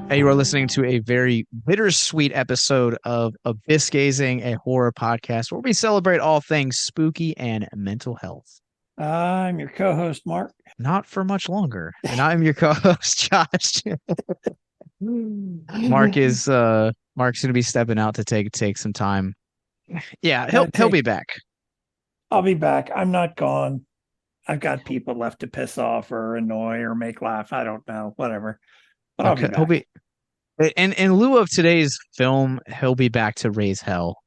And you are listening to a very bittersweet episode of Abyss Gazing, a horror podcast where we celebrate all things spooky and mental health. I'm your co-host, Mark. Not for much longer. And I'm your co-host, Josh. Mark's gonna be stepping out to take some time. Yeah, he'll Gotta he'll take. be back. I'll be back. I'm not gone. I've got people left to piss off or annoy or make laugh. I don't know, whatever. But I'll be Okay, he'll back. be in lieu of today's film, he'll be back to raise hell.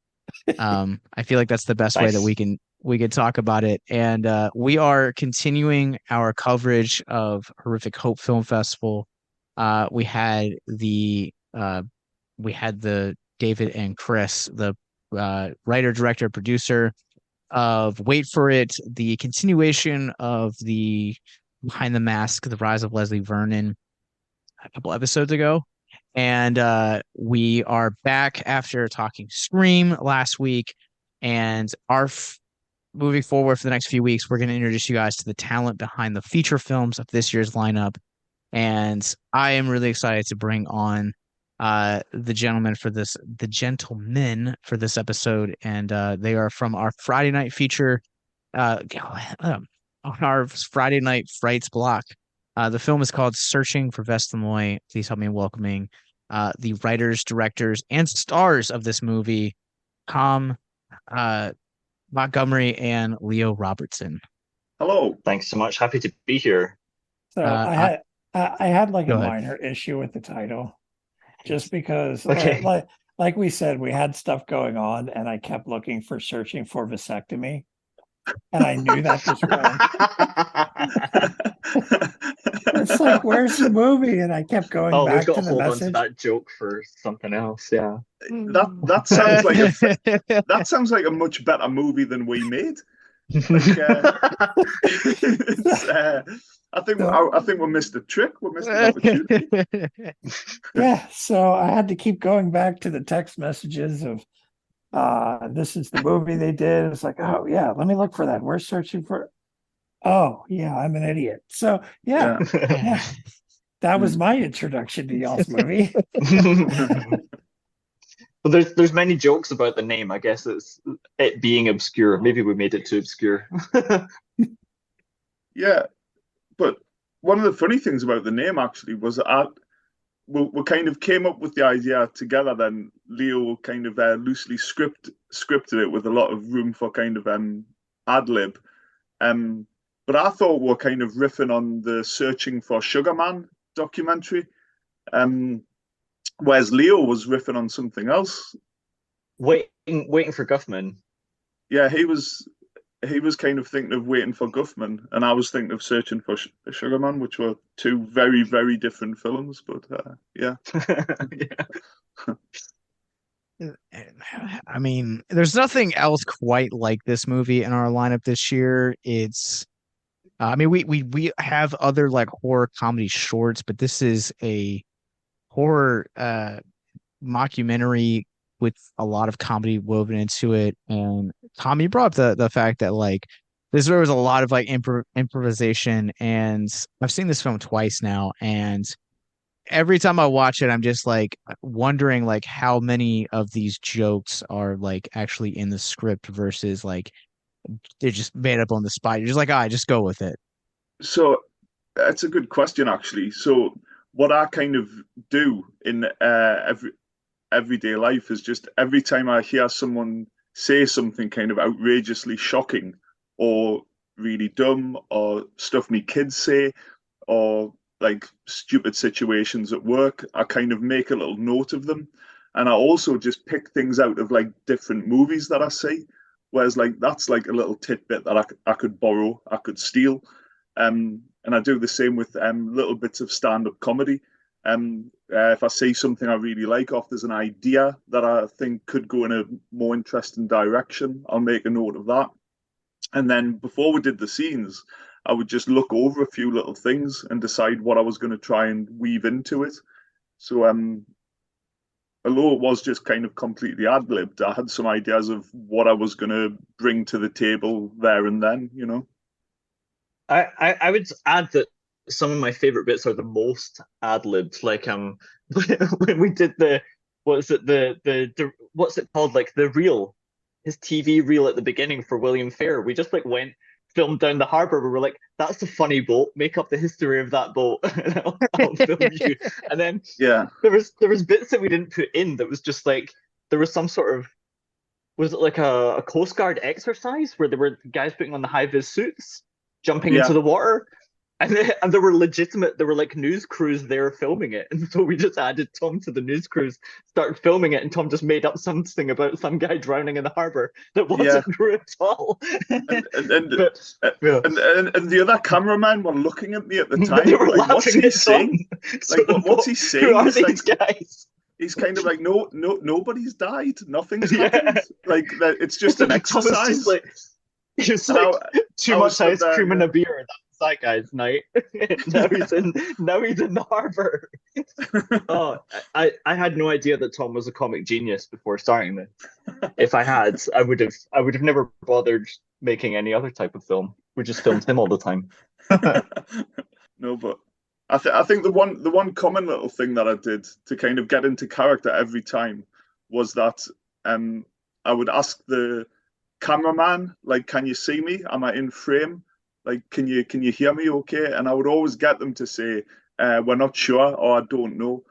I feel like that's the best way that Nice. we can talk about it. And we are continuing our coverage of Horrific Hope Film Festival. Uh, we had the uh, we had the David and Chris, the writer, director, producer of Wait for It, the continuation of the Behind the Mask, the Rise of Leslie Vernon, a couple episodes ago. And we are back after talking Scream last week. And moving forward for the next few weeks, we're going to introduce you guys to the talent behind the feature films of this year's lineup. And I am really excited to bring on the gentlemen for this episode. And they are from our Friday night feature, on our Friday night Frights block. The film is called Searching for Veslemoy. Please help me in welcoming the writers, directors, and stars of this movie, Tom uh, Montgomery and Leo-Robertson. Hello. Thanks so much. Happy to be here. So Uh, I I, had I had like a Go ahead. minor issue with the title, just because Okay. like we said, we had stuff going on, and I kept looking for searching for vasectomy, and I knew that was wrong. It's like, where's the movie? And I kept going Oh, we've back got to to the hold on to message. that joke for something else. Yeah. That sounds like that sounds like a much better movie than we made. Like it's, I think we missed a trick. We missed an opportunity. Yeah, so I had to keep going back to the text messages of this is the movie they did. It's like, oh yeah, let me look for that. We're searching for, oh yeah, I'm an idiot. So yeah, Yeah. yeah, that was my introduction to y'all's movie. Well, there's many jokes about the name. I guess it's it being obscure. Maybe we made it too obscure. Yeah. But one of the funny things about the name actually was that we kind of came up with the idea together. Then Leo kind of loosely scripted it with a lot of room for kind of ad lib. Um, but I thought we were kind of riffing on the Searching for Sugar Man documentary. Um, Whereas Leo was riffing on something else. Waiting for Guffman. Yeah, he was kind of thinking of Waiting for Guffman, and I was thinking of Searching for Sugar Man, which were two very very different films. But yeah, Yeah. I mean, there's nothing else quite like this movie in our lineup this year. I mean, we have other like horror comedy shorts, but this is a horror mockumentary with a lot of comedy woven into it. And Tom, you brought up the fact that like there was a lot of like improvisation, and I've seen this film twice now, and every time I watch it, I'm just like wondering like how many of these jokes are like actually in the script versus like they're just made up on the spot. You're just like, I just go with it. so that's a good question actually. So what I kind of do in everyday life is just every time I hear someone say something kind of outrageously shocking or really dumb or stuff me kids say or like stupid situations at work, I kind of make a little note of them. And I also just pick things out of like different movies that I see. Whereas like that's like a little tidbit that I could borrow, I could steal. And I do the same with little bits of stand-up comedy. If I see something I really like, or if there's an idea that I think could go in a more interesting direction, I'll make a note of that. And then before we did the scenes, I would just look over a few little things and decide what I was going to try and weave into it. So, although it was just kind of completely ad libbed, I had some ideas of what I was going to bring to the table there and then, you know. I would add that some of my favorite bits are the most ad-libbed. Like when we did the what's it the what's it called, like the reel, his TV reel at the beginning for William Fair. We just like went filmed down the harbor. We were like, that's a funny boat. Make up the history of that boat, and I'll film you. And then Yeah. there was bits that we didn't put in that was just like there was some sort of, was it like a Coast Guard exercise where there were guys putting on the high vis suits, jumping into Yeah. the water, and there were like news crews there filming it, and so we just added Tom to the news crews, started filming it, and Tom just made up something about some guy drowning in the harbor that wasn't Yeah. true at all. And But yeah, and the other cameramen were looking at me at the time, they were like, what's laughing he at Tom. saying? So Like, what's he saying? Who are It's these like, guys? he's kind of like, no, nobody's died, nothing's Yeah. happened. Like that, it's just an Tom was exercise. just like, he was And like, I too was much ice stood there, cream and yeah. a beer. That's that guy's night. Now he's in the harbor. Oh, I had no idea that Tom was a comic genius before starting this. If I had, I would have never bothered making any other type of film. We just filmed him all the time. No, but I think the one common little thing that I did to kind of get into character every time was that I would ask the cameraman, like, can you see me? Am I in frame? Like, can you hear me okay? And I would always get them to say, we're not sure, or I don't know.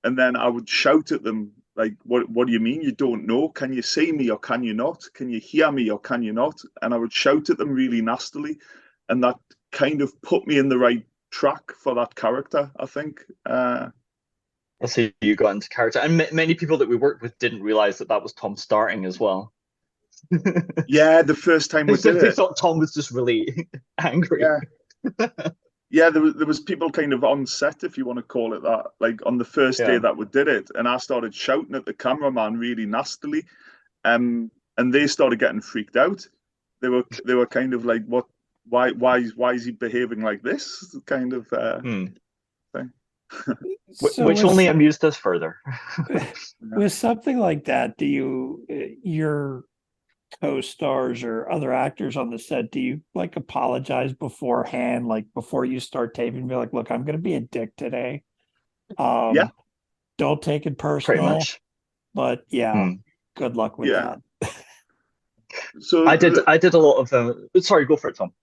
And then I would shout at them, like, what do you mean you don't know? Can you see me or can you not? Can you hear me or can you not? And I would shout at them really nastily. And that kind of put me in the right track for that character, I think. I'll see you got into character, and many people that we worked with didn't realize that was Tom starting as well. Yeah, the first time we did They it. thought Tom was just really angry. Yeah. Yeah, there was people kind of on set, if you want to call it that, like on the first day Yeah. that we did it, and I started shouting at the cameraman really nastily, and they started getting freaked out. They were kind of like, "What? Why is he behaving like this?" Kind of thing. So Which only amused us further. with something like that, do your co-stars or other actors on the set, do you like apologize beforehand, like before you start taping, be like, look, I'm going to be a dick today. Yeah. Don't take it Pretty personal, much. but yeah, good luck with Yeah. that. So I did a lot of sorry, go for it, Tom.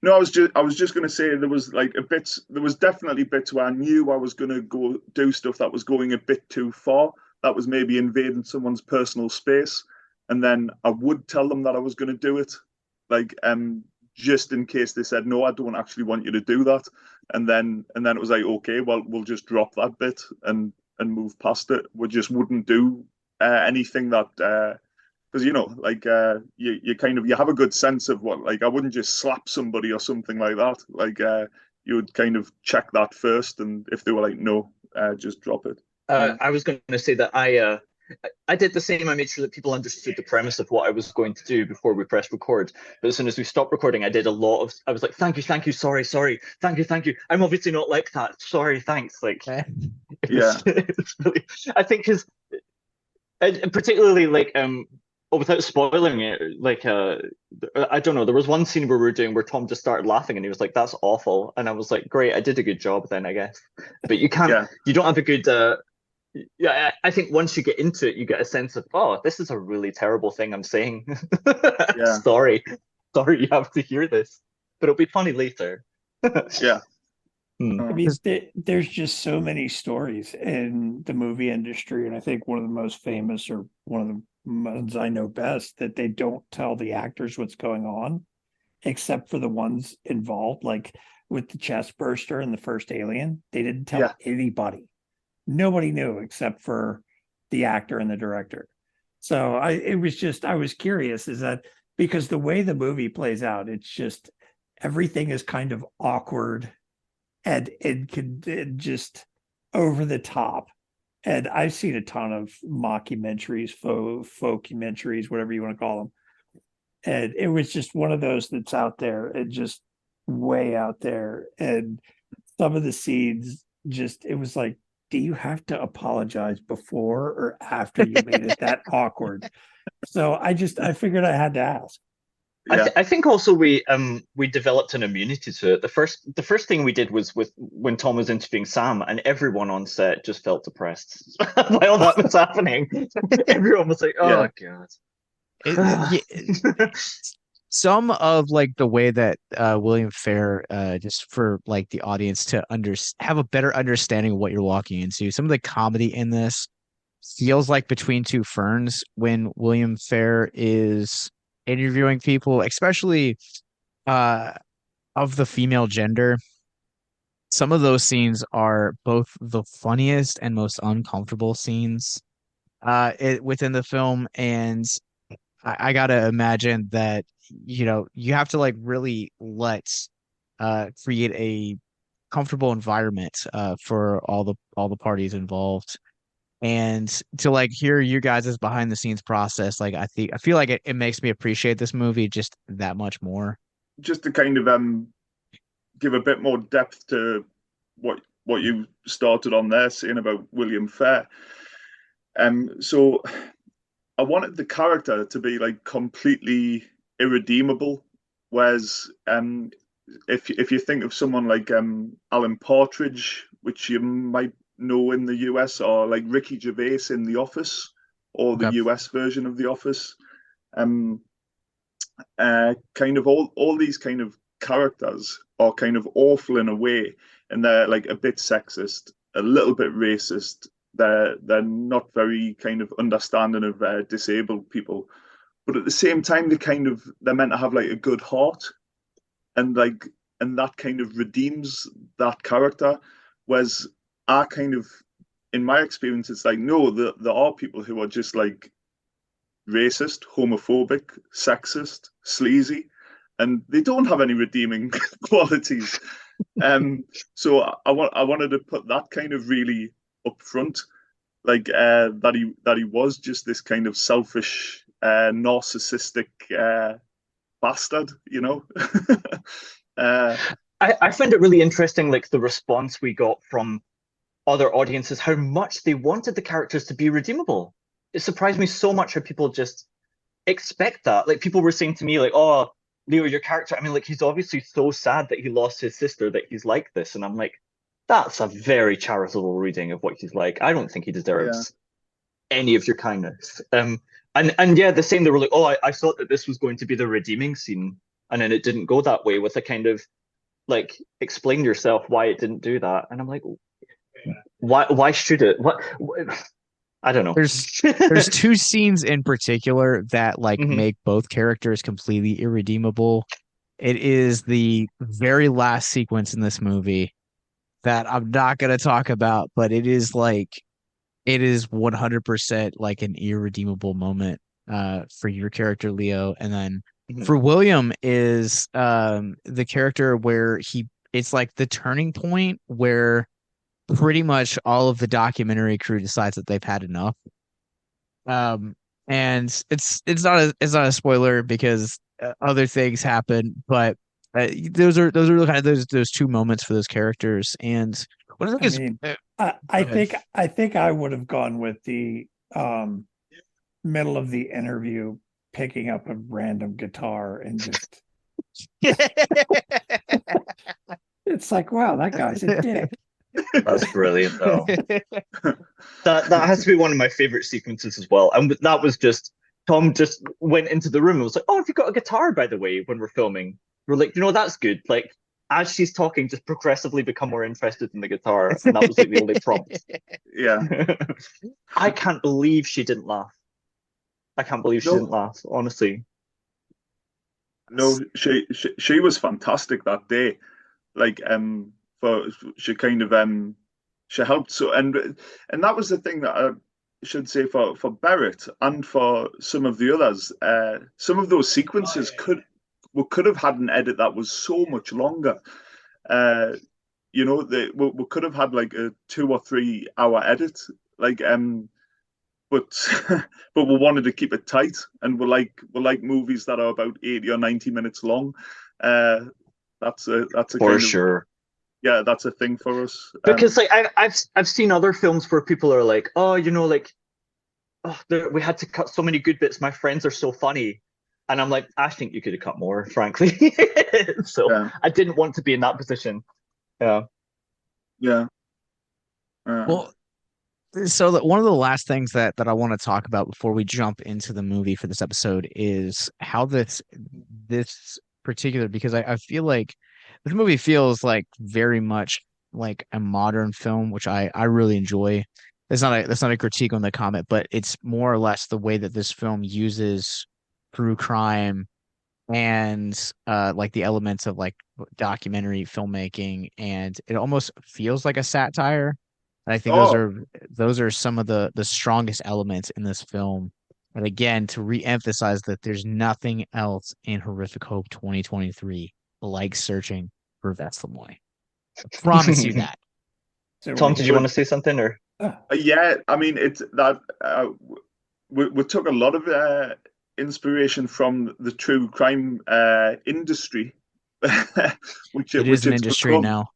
No, I was just going to say there was definitely bits where I knew I was going to go do stuff that was going a bit too far. That was maybe invading someone's personal space, and then I would tell them that I was going to do it, like just in case they said no, I don't actually want you to do that, and then it was like, okay, well, we'll just drop that bit and move past it. We just wouldn't do anything that. Because like you kind of, you have a good sense of what, like, I wouldn't just slap somebody or something like that. Like you would kind of check that first, and if they were like no, just drop it. I was going to say that I did the same. I made sure that people understood the premise of what I was going to do before we pressed record. But as soon as we stopped recording, I was like, thank you, sorry, thank you. I'm obviously not like that. Sorry, thanks. Like, Yeah. it's really, I think because particularly like without spoiling it, like I don't know, there was one scene where we were doing where Tom just started laughing and he was like, that's awful, and I was like, great, I did a good job then, I guess. But you can't, you don't have a good yeah, I think once you get into it, you get a sense of, oh, this is a really terrible thing I'm saying. Yeah. Sorry you have to hear this, but it'll be funny later. Yeah. I mean, there's just so many stories in the movie industry, and I think one of the most famous, or one of the ones I know best, that they don't tell the actors what's going on, except for the ones involved. Like with the chest burster and the first Alien, they didn't tell anybody. Nobody knew except for the actor and the director. So I was curious, is that because the way the movie plays out, it's just everything is kind of awkward and just over the top. And I've seen a ton of mockumentaries, folkumentaries, whatever you want to call them. And it was just one of those that's out there and just way out there. And some of the scenes it was like, do you have to apologize before or after you made it that awkward? So I figured I had to ask. Yeah, I think also we developed an immunity to it. The first thing we did was with when Tom was interviewing Sam, and everyone on set just felt depressed while that was happening. Everyone was like, yeah, "Oh God." Some of like the way that William Fair, just for like the audience to have a better understanding of what you're walking into. Some of the comedy in this feels like Between Two Ferns when William Fair is interviewing people, especially uh of the female gender. Some of those scenes are both the funniest and most uncomfortable scenes within the film, and I gotta imagine that you have to like really let create a comfortable environment for all the parties involved, and to like hear you guys' behind the scenes process. Like I feel like it makes me appreciate this movie just that much more. just to kind of give a bit more depth to what you started on there, saying about William Fair. So I wanted the character to be like completely irredeemable, whereas if you think of someone like Alan Partridge, which you might know in the US, or like Ricky Gervais in The Office, or the Okay. US version of The Office, um, kind of all these kind of characters are kind of awful in a way, and they're like a bit sexist, a little bit racist. They're not very kind of understanding of disabled people, but at the same time they're meant to have like a good heart, and like and that kind of redeems that character. Whereas I kind of, in my experience, it's like no, there are people who are just like racist, homophobic, sexist, sleazy, and they don't have any redeeming qualities. So I wanted to put that kind of really up front, like that he was just this kind of selfish, narcissistic bastard, you know. uh, I find it really interesting, like the response we got from other audiences, how much they wanted the characters to be redeemable. It surprised me so much how people just expect that. Like people were saying to me, like, "Oh, Leo, your character. I mean, like he's obviously so sad that he lost his sister that he's like this." And I'm like, "That's a very charitable reading of what he's like. I don't think he yeah, deserves any of your kindness." And yeah, the same. They were like, "Oh, I thought that this was going to be the redeeming scene, and then it didn't go that way." With a kind of like, explain yourself why it didn't do that. And I'm like, why should it? What? I don't know. There's two scenes in particular that like Hmm. make both characters completely irredeemable. It is the very last sequence in this movie that I'm not gonna talk about, but it is 100% like an irredeemable moment for your character Leo, and then Hmm. for William is the character where it's like the turning point where pretty much all of the documentary crew decides that they've had enough. Um, and it's not a spoiler because other things happen, but those are kind of those two moments for those characters. And what I think I is, mean, go I ahead. think I would have gone with the middle of the interview, picking up a random guitar and just it's like, wow, that guy's a dick. That's brilliant, though. That has to be one of my favorite sequences as well. And that was just Tom just went into the room and was like, "Oh, have you got a guitar, by the way?" When we're filming, we're like, that's good. Like as she's talking, just progressively become more interested in the guitar, and that was like the only prompt. yeah. I can't believe she didn't laugh. I can't believe she didn't No, laugh. Honestly. no, she was fantastic that day. Like for she kind of she helped, so and that was the thing that I should say for Barrett and for some of the others. Some of those sequences we could have had an edit that was so much longer. Uh, we could have had like a 2 or 3 hour edit, like but but we wanted to keep it tight, and we like movies that are about 80 or 90 minutes long. Uh, that's a For kind of, sure. yeah, that's a thing for us. Because like I've seen other films where people are like, "Oh, like, oh, we had to cut so many good bits. My friends are so funny." And I'm like, I think you could have cut more, frankly. So Yeah. I didn't want to be in that position. Yeah. Yeah. Uh, Well, so one of the last things that I want to talk about before we jump into the movie for this episode is how this particular, because I feel like this movie feels like very much like a modern film, which I really enjoy. That's not a critique on the comment, but it's more or less the way that this film uses true crime and like the elements of like documentary filmmaking, and it almost feels like a satire. And I think oh, those are some of the strongest elements in this film. And again, to re-emphasize that there's nothing else in Horrific Hope 2023 like Searching for Veslemoy. I promise you that. So Tom, we, did you want to say something or? yeah. I mean, it's that we took a lot of inspiration from the true crime industry, It is which an it's industry become. now.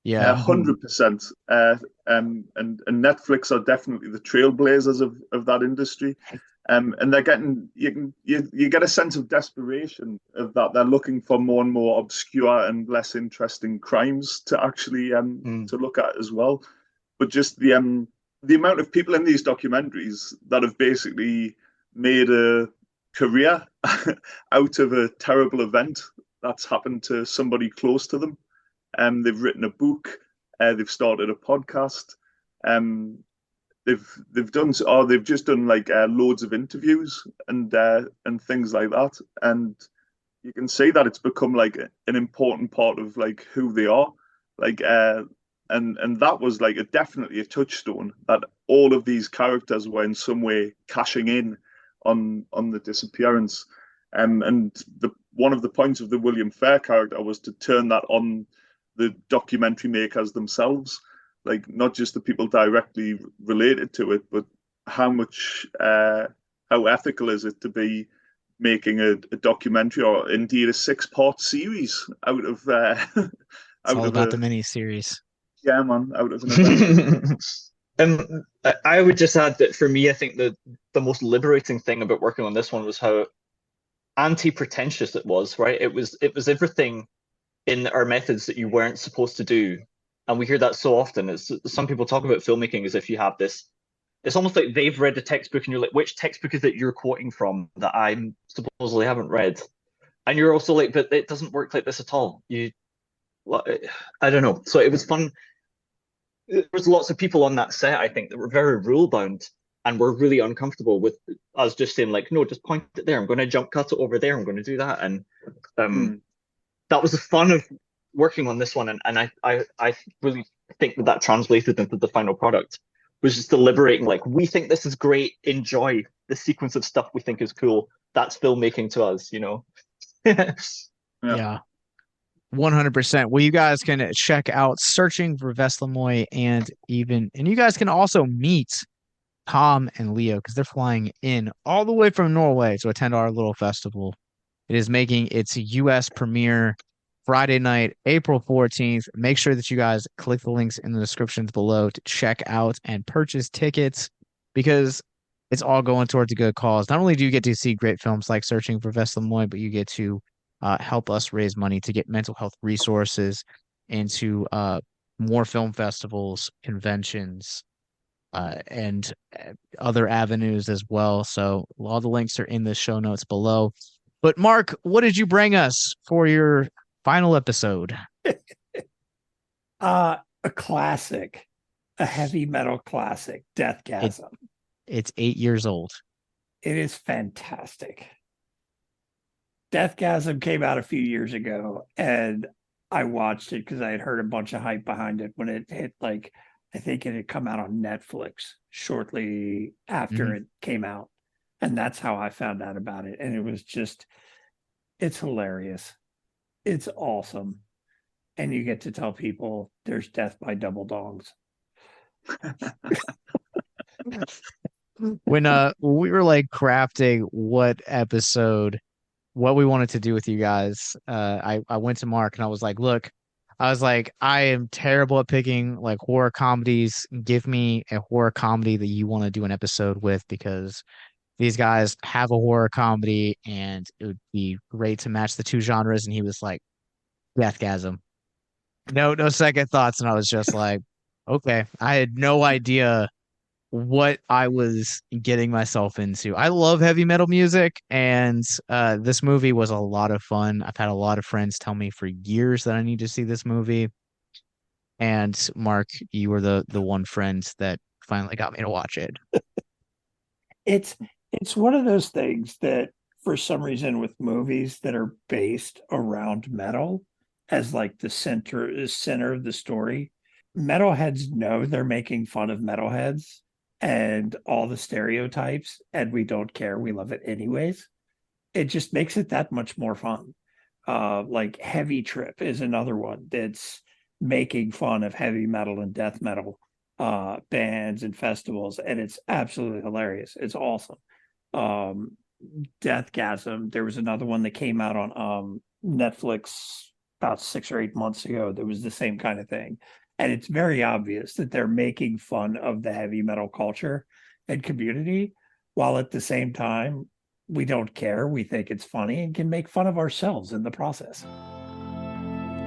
Yeah. 100%. And Netflix are definitely the trailblazers of that industry. And they're getting you get a sense of desperation of that they're looking for more and more obscure and less interesting crimes to actually Mm. to look at as well. But just the amount of people in these documentaries that have basically made a career out of a terrible event that's happened to somebody close to them. They've written a book. They've started a podcast. Um, they've done or they've just done like loads of interviews and things like that. And you can see that it's become like an important part of like who they are. Like and that was like definitely a touchstone that all of these characters were in some way cashing in on the disappearance. And the one of the points of the William Fair character was to turn that on the documentary makers themselves, like not just the people directly related to it, but how much how ethical is it to be making a documentary or indeed a 6-part series out of It's out all of about the a miniseries. yeah man out of an event. I would just add that for me, I think the most liberating thing about working on this one was how anti-pretentious it was, right? It was everything in our methods that you weren't supposed to do. And we hear that so often. It's some people talk about filmmaking as if you have this. It's almost like they've read the textbook and you're like, which textbook is it you're quoting from that I supposedly haven't read? And you're also like, but it doesn't work like this at all. Well, I don't know. So it was fun. There was lots of people on that set, I think, that were very rule bound and were really uncomfortable with us just saying like, no, just point it there. I'm going to jump cut it over there. I'm going to do that. And that was the fun of working on this one. And I really think that translated into the final product was just deliberating, like, we think this is great. Enjoy the sequence of stuff we think is cool. That's filmmaking to us, you know? Yeah. Yeah. 100%. Well, you guys can check out Searching for Veslemoy, and you guys can also meet Tom and Leo because they're flying in all the way from Norway to attend our little festival. It is making its US premiere Friday night, April 14th. Make sure that you guys click the links in the descriptions below to check out and purchase tickets because it's all going towards a good cause. Not only do you get to see great films like Searching for Veslemoy, but you get to help us raise money to get mental health resources into more film festivals, conventions, and other avenues as well. So all the links are in the show notes below. But Mark, what did you bring us for your final episode? A classic, a heavy metal classic, Deathgasm. It's 8 years old. It is fantastic. Deathgasm came out a few years ago, and I watched it because I had heard a bunch of hype behind it when it hit, like, I think it had come out on Netflix shortly after it came out. And that's how I found out about it. And it was just, it's hilarious. It's awesome. And you get to tell people there's death by double dongs. When we were like crafting what we wanted to do with you guys, I went to Mark and I was like, look, I am terrible at picking like horror comedies. Give me a horror comedy that you want to do an episode with because these guys have a horror comedy, and it would be great to match the two genres. And he was like, Deathgasm. No second thoughts. And I was just like, okay. I had no idea what I was getting myself into. I love heavy metal music, and this movie was a lot of fun. I've had a lot of friends tell me for years that I need to see this movie. And Mark, you were the one friend that finally got me to watch it. It's it's one of those things that for some reason with movies that are based around metal as like the center of the story, metalheads know they're making fun of metalheads and all the stereotypes, and we don't care. We love it anyways. It just makes it that much more fun. Like Heavy Trip is another one that's making fun of heavy metal and death metal bands and festivals, and it's absolutely hilarious. It's awesome. Um, Deathgasm, there was another one that came out on Netflix about 6 or 8 months ago that was the same kind of thing. And it's very obvious that they're making fun of the heavy metal culture and community, while at the same time, we don't care. We think it's funny and can make fun of ourselves in the process.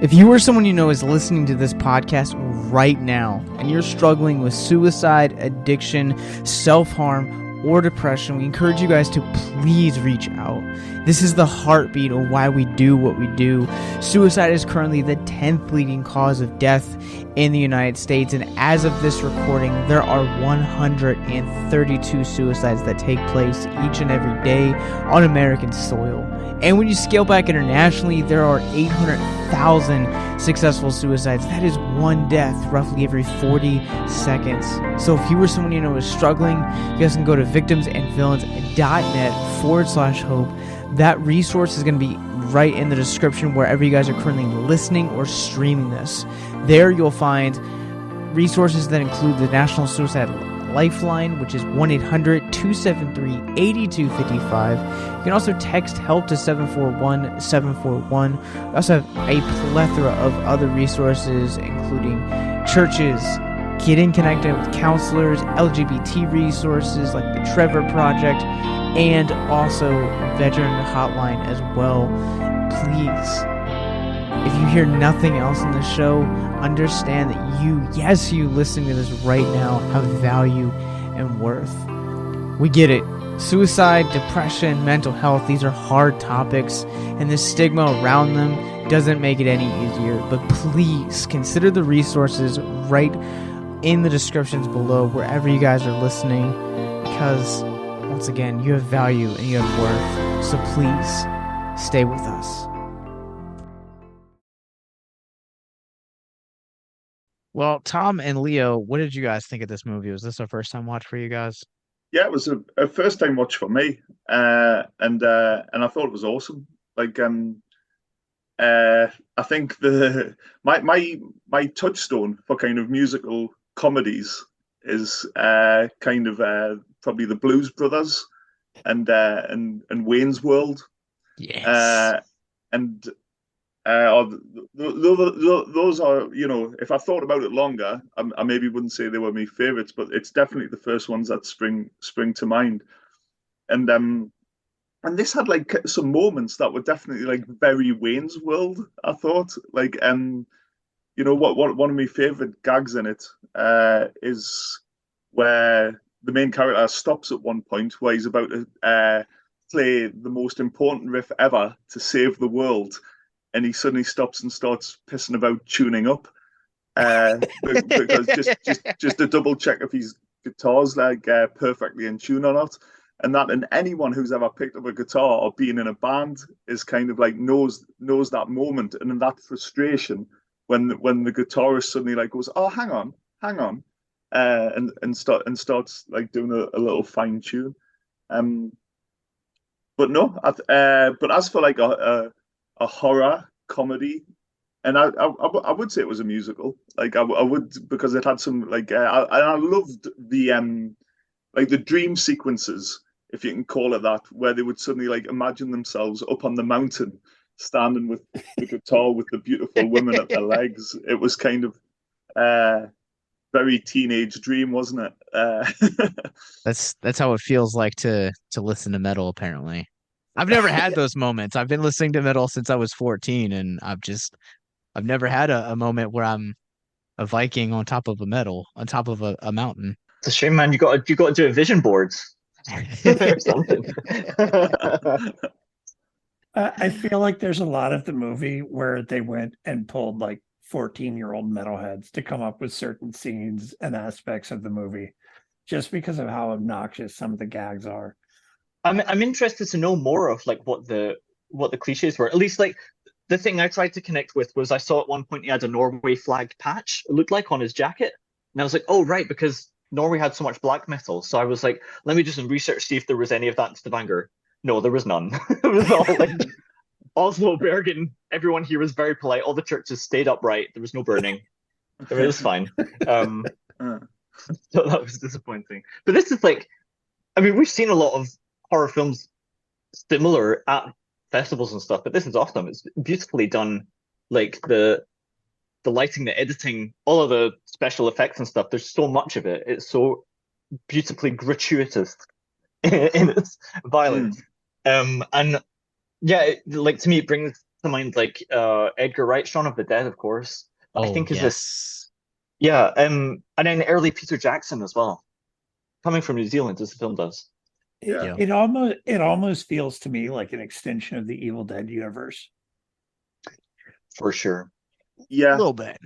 If you or someone you know is listening to this podcast right now and you're struggling with suicide, addiction, self-harm, or depression, we encourage you guys to please reach out. This is the heartbeat of why we do what we do. Suicide is currently the 10th leading cause of death in the United States, and as of this recording, there are 132 suicides that take place each and every day on American soil. And when you scale back internationally, there are 800,000 successful suicides. That is one death roughly every 40 seconds. So if you or someone you know is struggling, you guys can go to victimsandvillains.net/hope. That resource is going to be right in the description wherever you guys are currently listening or streaming this. There you'll find resources that include the National Suicide Lifeline, which is 1-800-273-8255. You can also text HELP to 741-741. We also have a plethora of other resources, including churches, getting connected with counselors, LGBT resources like the Trevor Project, and also veteran hotline as well. Please, if you hear nothing else in the show, understand that you listening to this right now, have value and worth. We get it. Suicide, depression, mental health, these are hard topics, and the stigma around them doesn't make it any easier. But please consider the resources right in the descriptions below wherever you guys are listening, because once again, you have value and you have worth. So please stay with us. Well, Tom and Leo, what did you guys think of this movie? Was this a first time watch for you guys? Yeah, it was a first time watch for me, and I thought it was awesome. Like, I think my touchstone for kind of musical comedies is kind of probably the Blues Brothers and Wayne's World. Yes. And those are, you know, if I thought about it longer, I maybe wouldn't say they were my favorites, but it's definitely the first ones that spring to mind. And this had like some moments that were definitely like very Wayne's World. I thought, like, you know, what one of my favorite gags in it is where the main character stops at one point where he's about to play the most important riff ever to save the world, and he suddenly stops and starts pissing about tuning up, because just to double check if his guitar's like perfectly in tune or not. And anyone who's ever picked up a guitar or been in a band is kind of like knows that moment, and in that frustration when the guitarist suddenly like goes, oh, hang on, and starts like doing a little fine tune. But no, but as for like a horror comedy, and I would say it was a musical. Like I would, because it had some like I loved the like the dream sequences, if you can call it that, where they would suddenly like imagine themselves up on the mountain, standing with the guitar with the beautiful women at their legs. It was kind of very teenage dream, wasn't it? That's how it feels like to listen to metal, apparently. I've never had those moments. I've been listening to metal since I was 14, and I've never had a moment where I'm a Viking on top of on top of a mountain. It's a shame, man. You got to do a vision boards or something. I feel like there's a lot of the movie where they went and pulled like 14-year-old metalheads to come up with certain scenes and aspects of the movie just because of how obnoxious some of the gags are. I'm interested to know more of like what the cliches were. At least like the thing I tried to connect with was I saw at one point he had a Norway flag patch, it looked like on his jacket. And I was like, oh right, because Norway had so much black metal. So I was like, let me do some research, see if there was any of that in Stavanger. No, there was none. It was all like Oslo, Bergen, everyone here was very polite. All the churches stayed upright. There was no burning. It was fine. Uh, So that was disappointing. But this is like, I mean, we've seen a lot of horror films similar at festivals and stuff, but this is awesome. It's beautifully done. Like the lighting, the editing, all of the special effects and stuff. There's so much of it. It's so beautifully gratuitous in its violence. And yeah, like to me, it brings to mind like Edgar Wright, Shaun of the Dead, of course. I Oh think is this, yes. yeah, and then early Peter Jackson as well, coming from New Zealand, as the film does. It, Yeah. it almost feels to me like an extension of the Evil Dead universe. For sure. A yeah, little bit.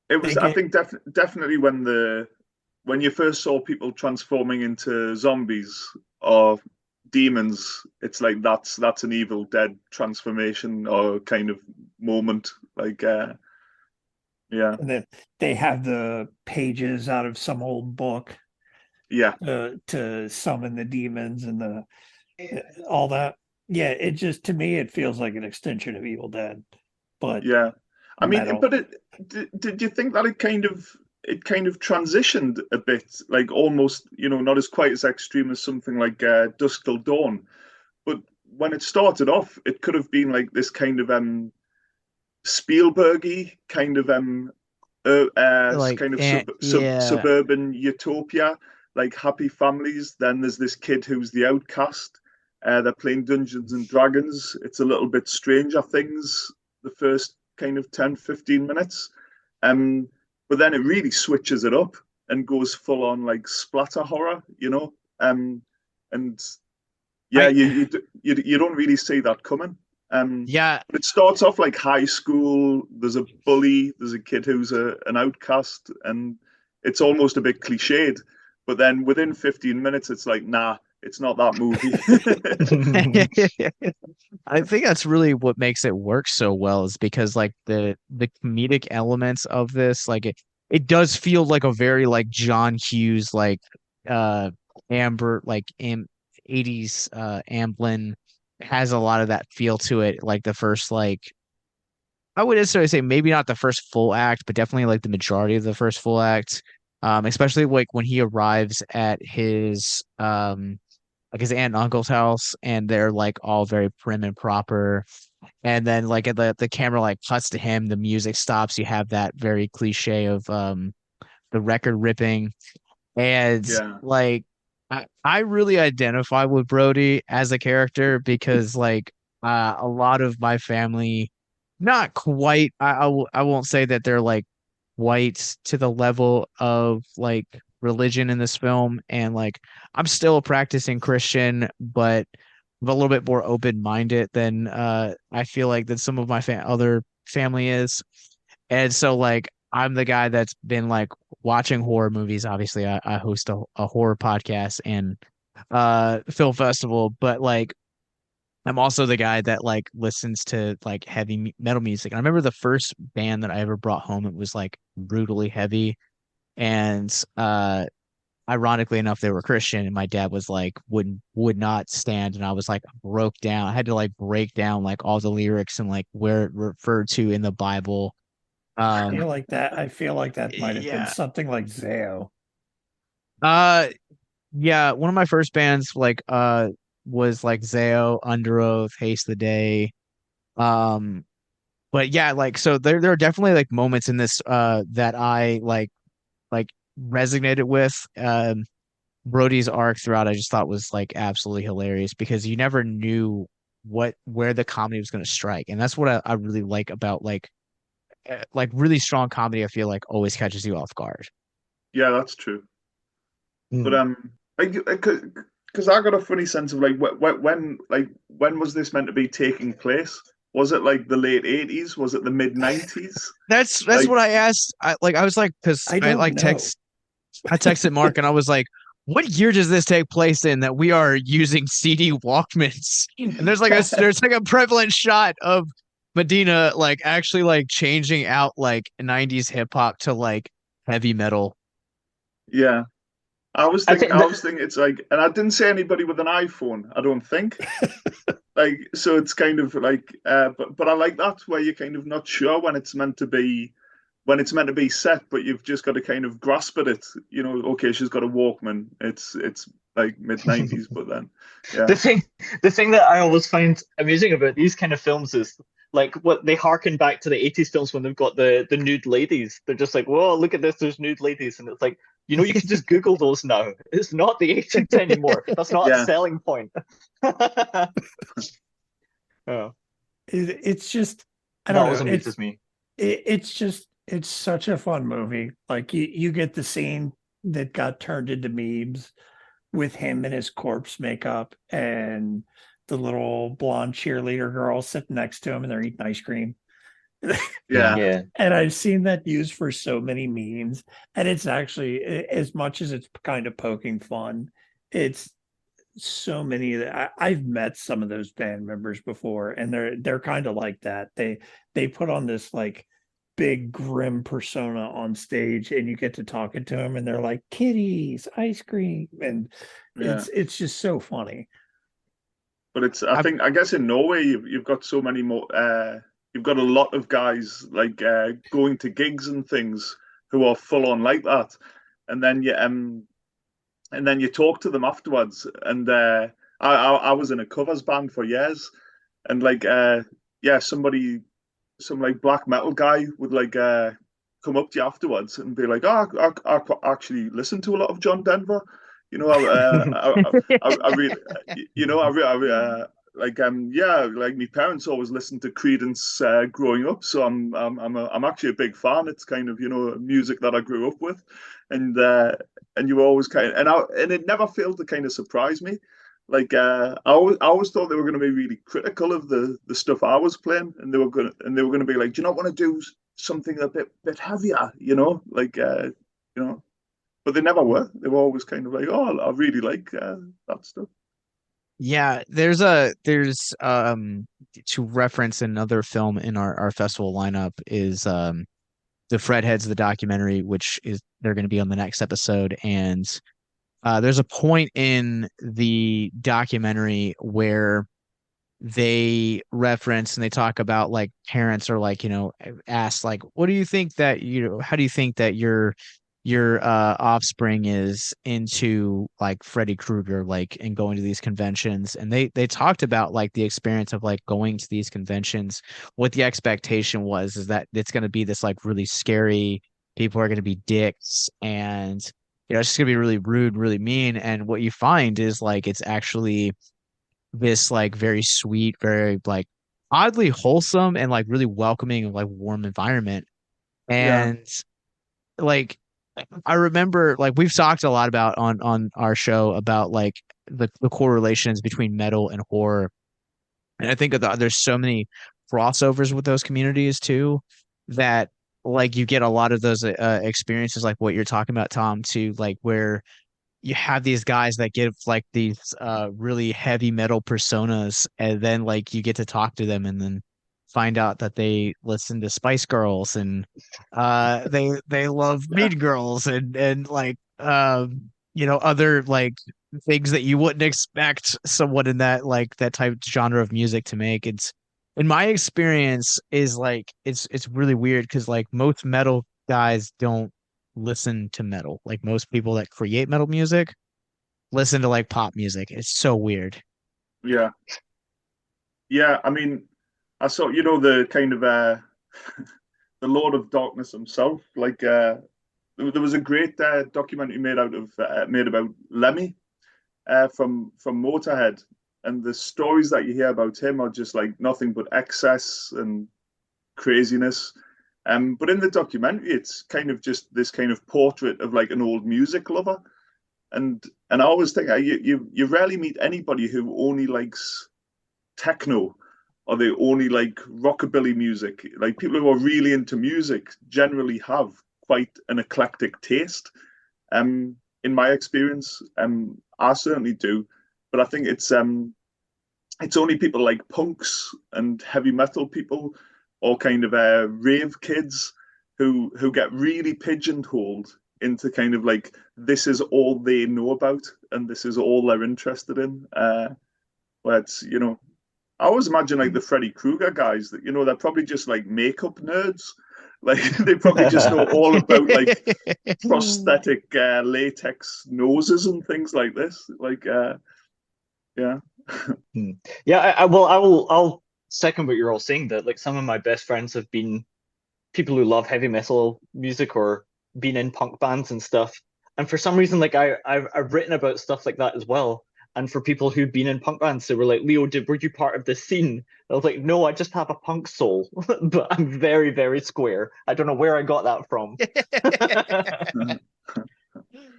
it was. Like I it- think definitely when you first saw people transforming into zombies or demons, it's like that's an Evil Dead transformation or kind of moment. Like, yeah, And then they have the pages out of some old book yeah, to summon the demons and the all that. Yeah, it just to me it feels like an extension of Evil Dead, but yeah. I mean, metal. but did you think that it kind of transitioned a bit, like almost, not as quite as extreme as something like Dusk Till Dawn, but when it started off, it could have been like this kind of Spielbergy kind of Like, kind of yeah. suburban utopia, like happy families. Then there's this kid who's the outcast. They're playing Dungeons and Dragons. It's a little bit Stranger Things, the first kind of 10, 15 minutes. Um, but then it really switches it up and goes full on like splatter horror, and yeah, I you don't really see that coming. yeah, But it starts off like high school. There's a bully. There's a kid who's an outcast, and it's almost a bit cliched. But then within 15 minutes, it's like, nah, it's not that movie. I think that's really what makes it work so well is because like the comedic elements of this, like it does feel like a very like John Hughes like uh Amber like 80s Amblin has a lot of that feel to it, like the first like I would necessarily say maybe not the first full act, but definitely like the majority of the first full act. Especially like when he arrives at his like his aunt and uncle's house and they're like all very prim and proper. And then like at the camera like cuts to him, the music stops. You have that very cliche of the record ripping. And Yeah, like I really identify with Brody as a character because like a lot of my family, not quite, I won't say that they're like white to the level of like religion in this film. And like I'm still a practicing Christian, but I'm a little bit more open-minded than I feel like that some of my other family is. And so like I'm the guy that's been like watching horror movies. Obviously, I host a horror podcast and film festival, but like I'm also the guy that like listens to like heavy metal music. And I remember the first band that I ever brought home, it was like brutally heavy. And ironically enough, they were Christian, and my dad was like would not stand, and I was like broke down. I had to like break down like all the lyrics and like where it referred to in the Bible. Um, I feel like that might have been yeah. something like Zao. Uh, yeah. One of my first bands was like Zao, Under Oath, Haste the Day. Um, but yeah, like so there are definitely like moments in this that I like like resonated with. Brody's arc throughout, I just thought was like absolutely hilarious because you never knew where the comedy was going to strike, and that's what I really like about like really strong comedy. I feel like always catches you off guard. Yeah, that's true. But Mm. because I got a funny sense of like when was this meant to be taking place? Was it like the late 80s? Was it the mid 90s? That's Like, what I asked. I was like, because I don't know. I texted Mark and I was like, what year does this take place in that we are using CD Walkmans? And there's like a prevalent shot of Medina like actually like changing out like 90s hip hop to like heavy metal. yeah. I think I was thinking it's like, and I didn't say anybody with an iPhone, I don't think. Like, so it's kind of like, but I like that where you're kind of not sure when it's meant to be set, but you've just got to kind of grasp at it. You know, okay, she's got a Walkman. It's like mid 90s, but then, the yeah, thing the thing that I always find amusing about these kind of films is like what they harken back to the 80s films when they've got the nude ladies. They're just like, whoa, look at this, there's nude ladies. And it's like, you can just Google those now. It's not the 80s anymore. That's not a yeah, selling point. Oh, It's just, I that don't always know. amuses me. It's just, it's such a fun movie. Like you get the scene that got turned into memes with him and his corpse makeup and the little blonde cheerleader girl sitting next to him and they're eating ice cream. Yeah. yeah, Yeah. And I've seen that used for so many memes. And it's actually, as much as it's kind of poking fun, it's so many that I've met some of those band members before, and they're kind of like that. They put on this like big grim persona on stage, and you get to talking to them, and they're like kitties, ice cream, and yeah. it's just so funny. But I, I guess in Norway, you've got so many more, you've got a lot of guys like going to gigs and things who are full on like that. And then you talk to them afterwards. And I was in a covers band for years, and like yeah, some like black metal guy would like come up to you afterwards and be like, "Oh, I actually listened to a lot of John Denver. You know, I really, you know, like yeah, like my parents always listened to Creedence growing up, so I'm actually a big fan. It's kind of music that I grew up with, and you were always and it never failed to kind of surprise me. Like I always thought they were going to be really critical of the stuff I was playing, and they were going to be like, do you not want to do something a bit heavier, like but they never were. They were always kind of like, oh, I really like that stuff. yeah, there's to reference another film in our festival lineup is the Fredheads the documentary, which is they're going to be on the next episode, and there's a point in the documentary where they reference and they talk about like parents are like asked like what do you think that how do you think that your offspring is into like Freddy Krueger like and going to these conventions, and they talked about like the experience of like going to these conventions. What the expectation was is that it's going to be this like really scary, people are going to be dicks, and it's just going to be really rude, really mean, and what you find is like it's actually this like very sweet, very like oddly wholesome and like really welcoming and like warm environment. Yeah, And like I remember like we've talked a lot about on our show about like the correlations between metal and horror. And I think that there's so many crossovers with those communities too that like you get a lot of those experiences like what you're talking about, Tom, too, like where you have these guys that give like these really heavy metal personas, and then like you get to talk to them and then find out that they listen to Spice Girls, and they love yeah, Mean Girls, and like other like things that you wouldn't expect someone in that like that type genre of music to make. It's in my experience is like it's really weird because like most metal guys don't listen to metal. Like most people that create metal music listen to like pop music. It's so weird. yeah, yeah. I mean, I saw the kind of the Lord of Darkness himself, like there was a great documentary made about Lemmy from Motorhead, and the stories that you hear about him are just like nothing but excess and craziness. But in the documentary, it's kind of just this kind of portrait of like an old music lover, and I always think you rarely meet anybody who only likes techno or they only like rockabilly music. Like people who are really into music generally have quite an eclectic taste. In my experience, I certainly do, but I think it's only people like punks and heavy metal people or kind of rave kids who get really pigeonholed into kind of like this is all they know about and this is all they're interested in. Where it's, you know, I always imagine like the Freddy Krueger guys that, you know, they're probably just like makeup nerds. Like they probably just know all about like prosthetic latex noses and things like this. Like, yeah. Yeah, I'll second what you're all saying, that like some of my best friends have been people who love heavy metal music or been in punk bands and stuff. And for some reason, like I've written about stuff like that as well. And for people who've been in punk bands, they were like, Leo, were you part of this scene? I was like, no, I just have a punk soul, but I'm very, very square. I don't know where I got that from.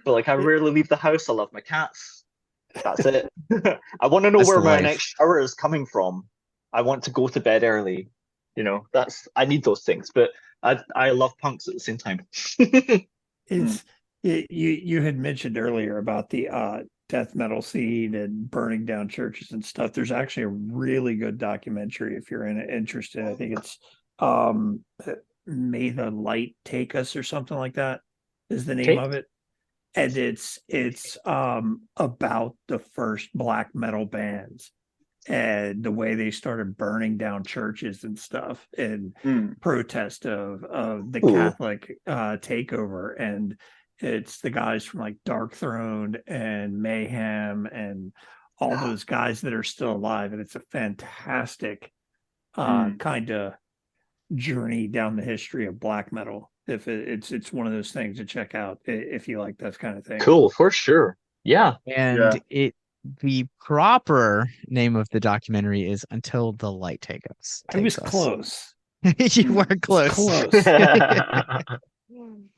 But like, I rarely leave the house. I love my cats. That's it. I want to know That's where the my life. next shower is coming from. I want to go to bed early. You know, I need those things, but I love punks at the same time. It's you had mentioned earlier about the death metal scene and burning down churches and stuff. There's actually a really good documentary if you're interested. I think it's May the Light Take Us or something like that is the name of it. And it's about the first black metal bands and the way they started burning down churches and stuff in protest of the Catholic takeover. And it's the guys from like Dark Throne and Mayhem and all those guys that are still alive. And it's a fantastic kind of journey down the history of black metal. If it's one of those things to check out if you like that kind of thing. Cool, for sure. Yeah. And the proper name of the documentary is Until the Light Takes Us. I was close. You were close. Close.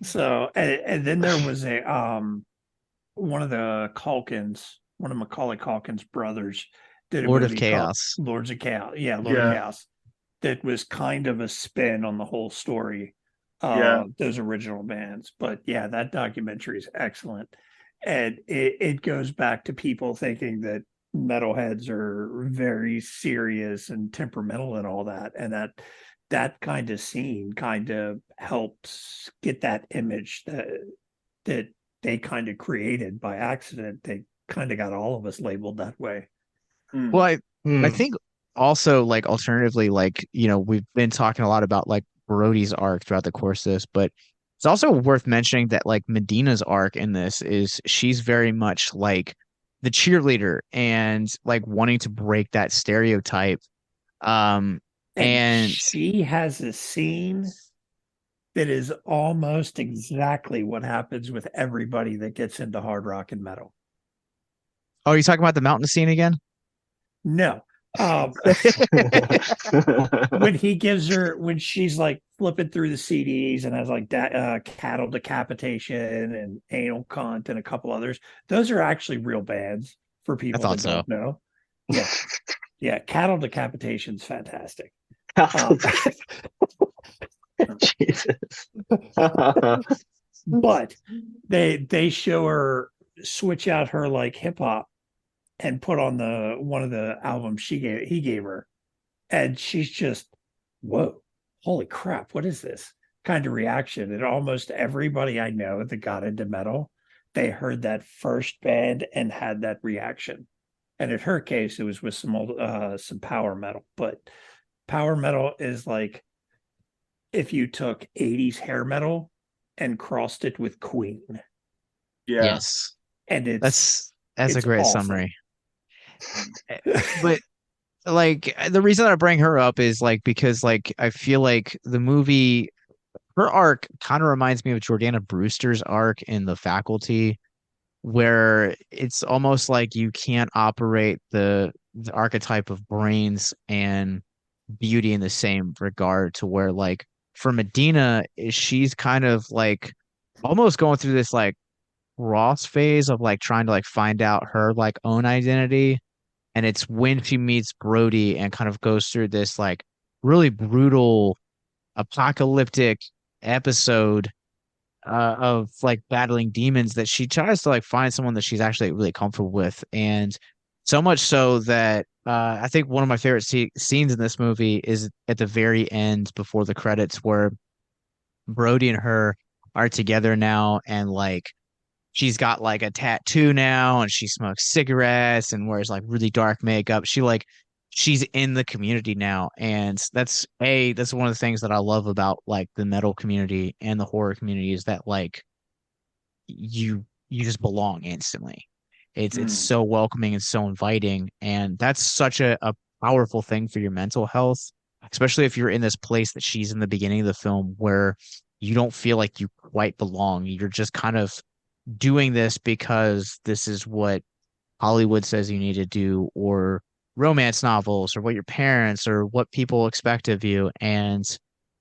So, and then there was a one of the Culkins, one of Macaulay Culkin's brothers, did a Lord of movie Chaos. called Lords of Chaos. Yeah, Lord of Chaos. That was kind of a spin on the whole story. Those original bands. But yeah, that documentary is excellent. And it goes back to people thinking that metalheads are very serious and temperamental and all that. And that kind of scene kind of helps get that image that they kind of created by accident. They kind of got all of us labeled that way. Well, I think also like alternatively, like, you know, we've been talking a lot about like Brody's arc throughout the course of this, but it's also worth mentioning that like Medina's arc in this is she's very much like the cheerleader and like wanting to break that stereotype. And she has a scene that is almost exactly what happens with everybody that gets into hard rock and metal. Oh, are you talking about the mountain scene again? No. When he gives her, when she's like flipping through the CDs and has like Cattle Decapitation and Anal Cunt and a couple others, those are actually real bands for people that don't know. Yeah. Yeah. Cattle Decapitation's fantastic. Jesus. But they show her switch out her like hip hop and put on one of the albums he gave her, and she's just, whoa, holy crap, what is this kind of reaction? And almost everybody I know that got into metal, they heard that first band and had that reaction. And in her case, it was with some power metal. But power metal is like if you took 80s hair metal and crossed it with Queen. Yes. And that's a great awesome. summary. But like the reason that I bring her up is like because like I feel like the movie her arc kind of reminds me of Jordana Brewster's arc in The Faculty, where it's almost like you can't operate the archetype of brains and beauty in the same regard, to where like for Medina, she's kind of like almost going through this like Ross phase of like trying to like find out her like own identity. And it's when she meets Brody and kind of goes through this like really brutal apocalyptic episode of like battling demons, that she tries to like find someone that she's actually really comfortable with. And so much so that I think one of my favorite scenes in this movie is at the very end before the credits, where Brody and her are together now, and like she's got like a tattoo now, and she smokes cigarettes and wears like really dark makeup. She's in the community now, and that's one of the things that I love about like the metal community and the horror community, is that like you just belong instantly. It's so welcoming and so inviting, and that's such a powerful thing for your mental health, especially if you're in this place that she's in the beginning of the film, where you don't feel like you quite belong. You're just kind of doing this because this is what Hollywood says you need to do, or romance novels, or what your parents or what people expect of you. And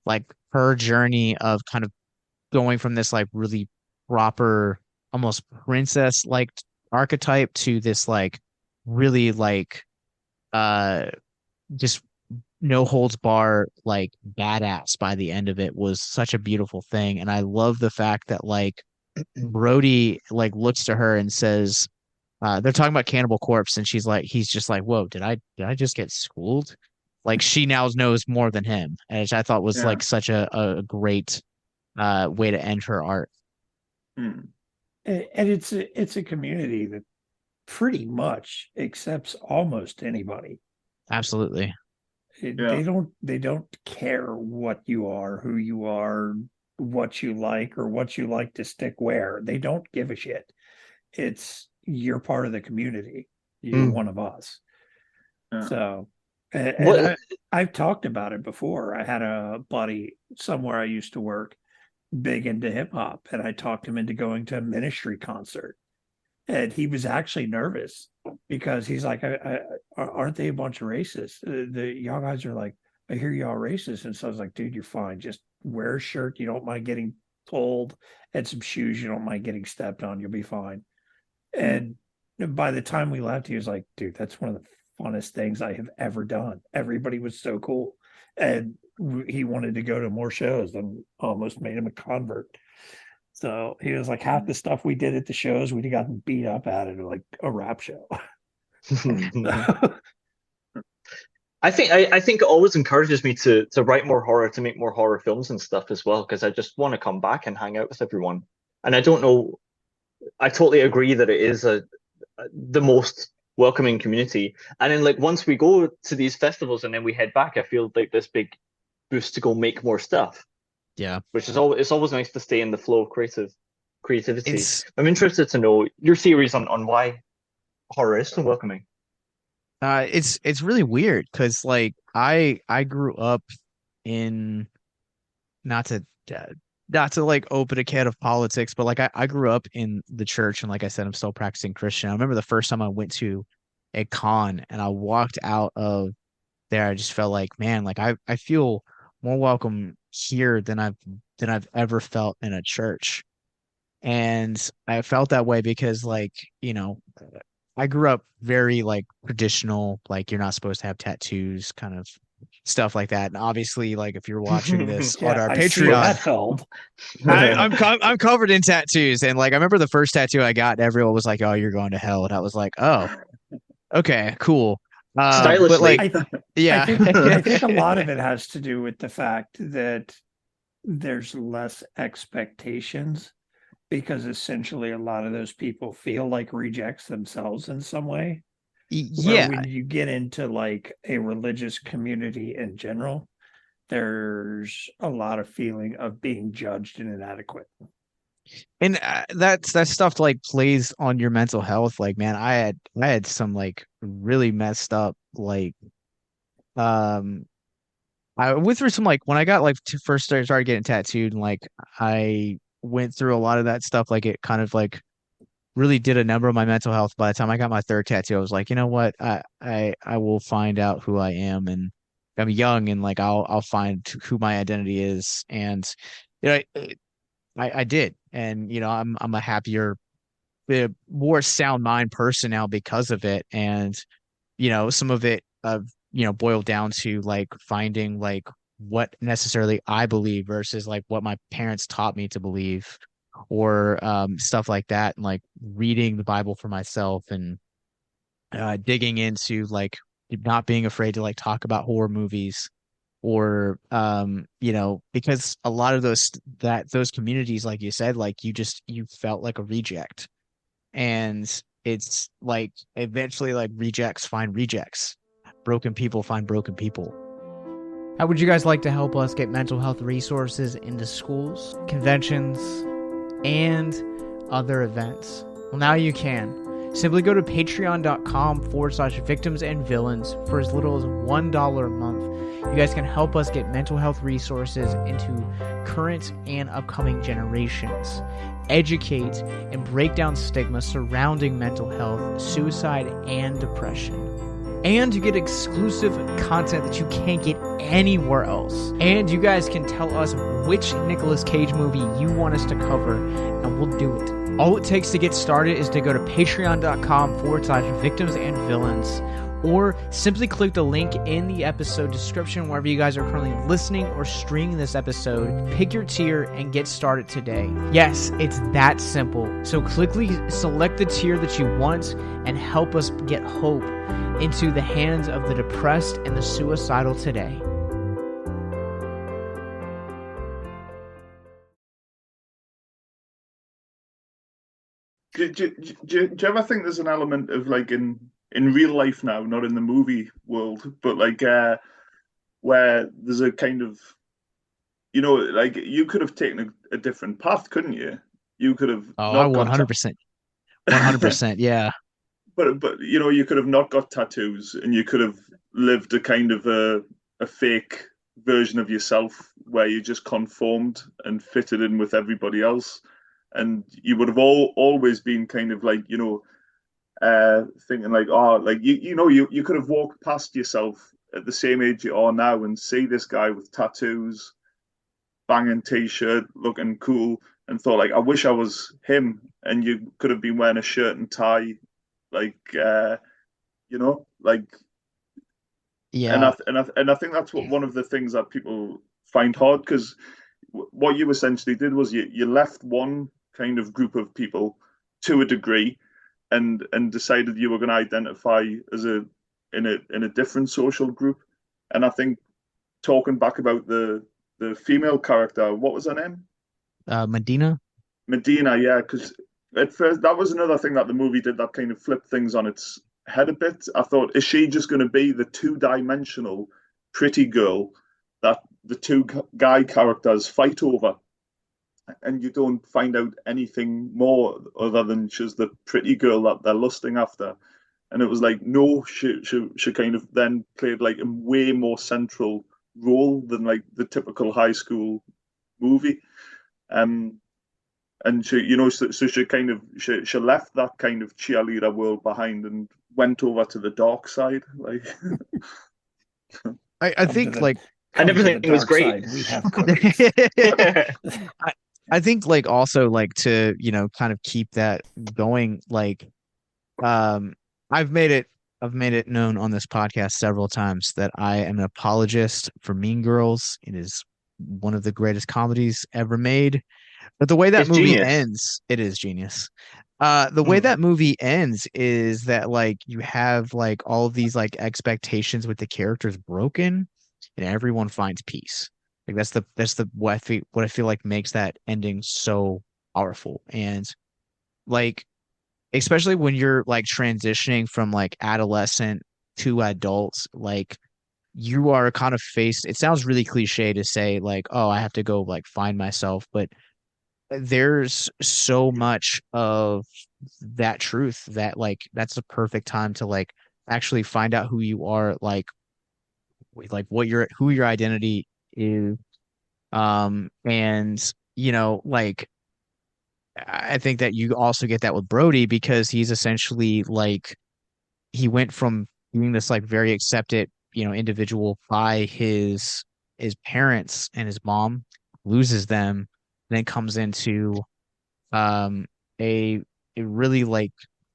like her journey of kind of going from this like really proper, almost princess like archetype to this like really like uh just no holds bar like badass by the end of it, was such a beautiful thing. And I love the fact that like Brody like looks to her and says, they're talking about Cannibal Corpse, and he's just like, whoa, did I just get schooled? Like she now knows more than him, which I thought was Yeah. like such a great way to end her art. Mm. And it's a community that pretty much accepts almost anybody. Absolutely. Yeah. They don't care what you are, who you are, what you like, or what you like to stick where. They don't give a shit. It's you're part of the community. You're one of us. Yeah. So, and What I've talked about it before. I had a buddy somewhere I used to work, big into hip hop, and I talked him into going to a Ministry concert. And he was actually nervous because he's like, aren't they a bunch of racists? The young guys are like, I hear y'all racist. And so I was like, dude, you're fine. Just wear a shirt. You don't mind getting pulled, and some shoes. You don't mind getting stepped on. You'll be fine. And by the time we left, he was like, dude, that's one of the funnest things I have ever done. Everybody was so cool. And he wanted to go to more shows, and almost made him a convert. So he was like, half the stuff we did at the shows, we'd have gotten beat up at it like a rap show. I think it always encourages me to write more horror, to make more horror films and stuff as well, because I just want to come back and hang out with everyone. And I don't know, I totally agree that it is the most welcoming community. And then like once we go to these festivals and then we head back, I feel like this big boost to go make more stuff, Yeah. which is it's always nice to stay in the flow of creativity. It's I'm interested to know your theories on why horror is so welcoming. it's really weird because like I grew up in, not to not to like open a can of politics, but like I grew up in the church, and like I said, I'm still practicing Christian. I remember the first time I went to a con and I walked out of there, I just felt like, man, like I feel more welcome here than I've ever felt in a church. And I felt that way because like, I grew up very like traditional, like you're not supposed to have tattoos, kind of stuff like that. And obviously, like if you're watching this on Yeah, our I see Patreon, that held. I'm covered in tattoos. And like I remember the first tattoo I got, and everyone was like, "Oh, you're going to hell," and I was like, "Oh, okay, cool." But Stylishly. like, I yeah, I think a lot of it has to do with the fact that there's less expectations, because essentially a lot of those people feel like rejects themselves in some way. Where yeah, when you get into like a religious community in general, there's a lot of feeling of being judged and inadequate. and that stuff like plays on your mental health. Like, man, I had some like really messed up like um I went through some like when I got like first started getting tattooed, and like I went through a lot of that stuff. Like it kind of like really did a number on my mental health. By the time I got my third tattoo, I was like, you know what, I will find out who I am, and I'm young, and like I'll find who my identity is, and you know I did, and you know I'm a happier, more sound mind person now because of it, and you know some of it you know boiled down to like finding like what necessarily I believe versus like what my parents taught me to believe, or stuff like that, and like reading the Bible for myself, and digging into like not being afraid to like talk about horror movies, or you know, because a lot of those communities, like you said, like you felt like a reject, and it's like eventually like rejects find rejects, broken people find broken people. How would you guys like to help us get mental health resources into schools, conventions, and other events? Well, now you can. Simply go to patreon.com/victims and villains for as little as $1 a month. You guys can help us get mental health resources into current and upcoming generations, educate and break down stigma surrounding mental health, suicide, and depression. And you get exclusive content that you can't get anywhere else. And you guys can tell us which Nicolas Cage movie you want us to cover, and we'll do it. All it takes to get started is to go to patreon.com/victims and villains, or simply click the link in the episode description wherever you guys are currently listening or streaming this episode. Pick your tier and get started today. Yes, it's that simple. So quickly select the tier that you want and help us get hope into the hands of the depressed and the suicidal today. Do you ever think there's an element of like in real life now, not in the movie world, but like where there's a kind of, you know, like you could have taken a different path, couldn't you? You could have Oh, I not got 100%, 100%, yeah. but you know, you could have not got tattoos, and you could have lived a kind of a fake version of yourself where you just conformed and fitted in with everybody else, and you would have always been kind of like, you know, thinking like, oh, like you know, you could have walked past yourself at the same age you are now and see this guy with tattoos, banging t-shirt, looking cool, and thought like, I wish I was him. And you could have been wearing a shirt and tie, like you know, like, Yeah. and I think that's what one of the things that people find hard, because what you essentially did was you left one kind of group of people to a degree, and decided you were going to identify as in a different social group. And I think, talking back about the female character, what was her name? Medina. Medina, yeah, because at first that was another thing that the movie did that kind of flipped things on its head a bit. I thought, is she just going to be the two-dimensional pretty girl that the two guy characters fight over? And you don't find out anything more other than she's the pretty girl that they're lusting after. And it was like, no, she kind of then played like a way more central role than like the typical high school movie. And she, you know, so she kind of she left that kind of cheerleader world behind and went over to the dark side. Like, I think like And everything was great. We have cookies. I think like also like to, you know, kind of keep that going, like um I've made it known on this podcast several times that I am an apologist for Mean Girls. It is one of the greatest comedies ever made. But the way that It's movie genius. ends, it is genius. The way that movie ends is that like you have like all of these like expectations with the characters broken, and everyone finds peace. Like that's the what I feel like makes that ending so powerful. And like especially when you're like transitioning from like adolescent to adults, like you are kind of faced. It sounds really cliche to say like, oh, I have to go like find myself, but there's so much of that truth that like that's the perfect time to like actually find out who you are, like like who your identity is. And like I think that you also get that with Brody because he's essentially like he went from being this like very accepted, individual by his parents and his mom, loses them, then comes into um a a really like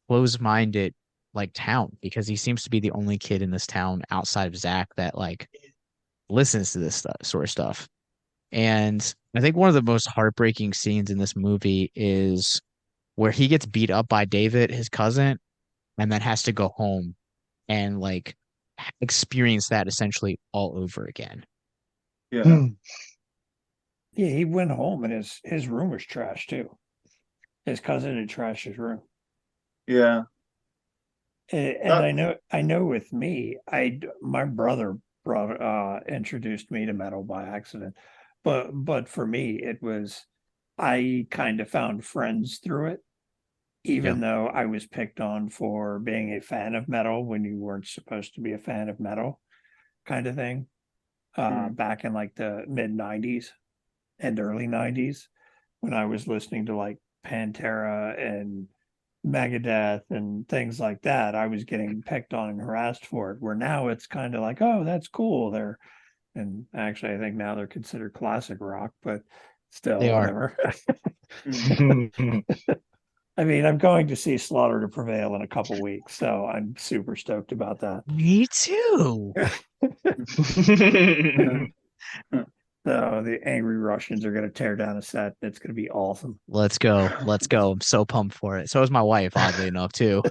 close-minded like town because he seems to be the only kid in this town outside of Zach that like listens to this sort of stuff. And I think one of the most heartbreaking scenes in this movie is where he gets beat up by David, his cousin, and then has to go home and like experience that essentially all over again. Yeah. Yeah, he went home and his room was trashed too. His cousin had trashed his room. Yeah. And I know with me, my brother introduced me to metal by accident. But for me, it was I kind of found friends through it, Yeah. even though I was picked on for being a fan of metal when you weren't supposed to be a fan of metal, kind of thing. Back in like the mid 90s and early 90s when I was listening to like Pantera and Megadeth and things like that, I was getting picked on and harassed for it. Where now it's kind of like, oh, that's cool. And actually, I think now they're considered classic rock, but still, They are. whatever. I mean, I'm going to see Slaughter to Prevail in a couple weeks, so I'm super stoked about that. Me too. So the angry Russians are going to tear down a set. It's going to be awesome. Let's go. Let's go. I'm so pumped for it. So is my wife, oddly enough, too.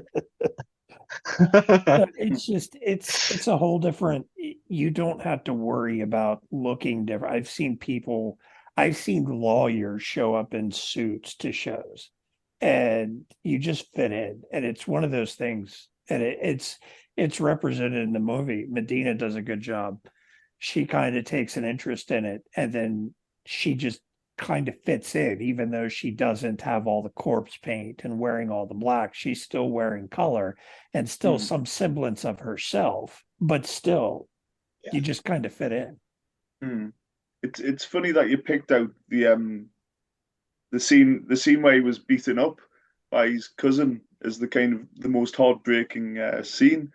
It's just it's a whole different. You don't have to worry about looking different. I've seen lawyers show up in suits to shows, and you just fit in. And it's one of those things, and it's represented in the movie. Medina does a good job. She kind of takes an interest in it, and then she just kind of fits in, even though she doesn't have all the corpse paint and wearing all the black. She's still wearing color and still some semblance of herself, but still, you just kind of fit in. It's funny that you picked out the scene where he was beaten up by his cousin as the kind of the most heartbreaking scene,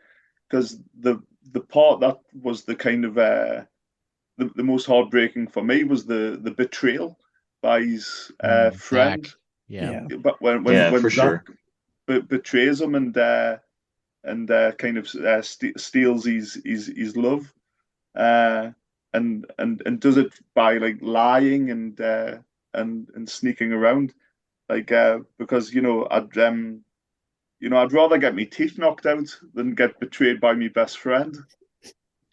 because the part that was the kind of the most heartbreaking for me was the betrayal by his friend. Zach. Yeah. But when for Zach sure. betrays him and kind of steals his love, and does it by like lying and sneaking around, like because I'd rather get my teeth knocked out than get betrayed by my best friend.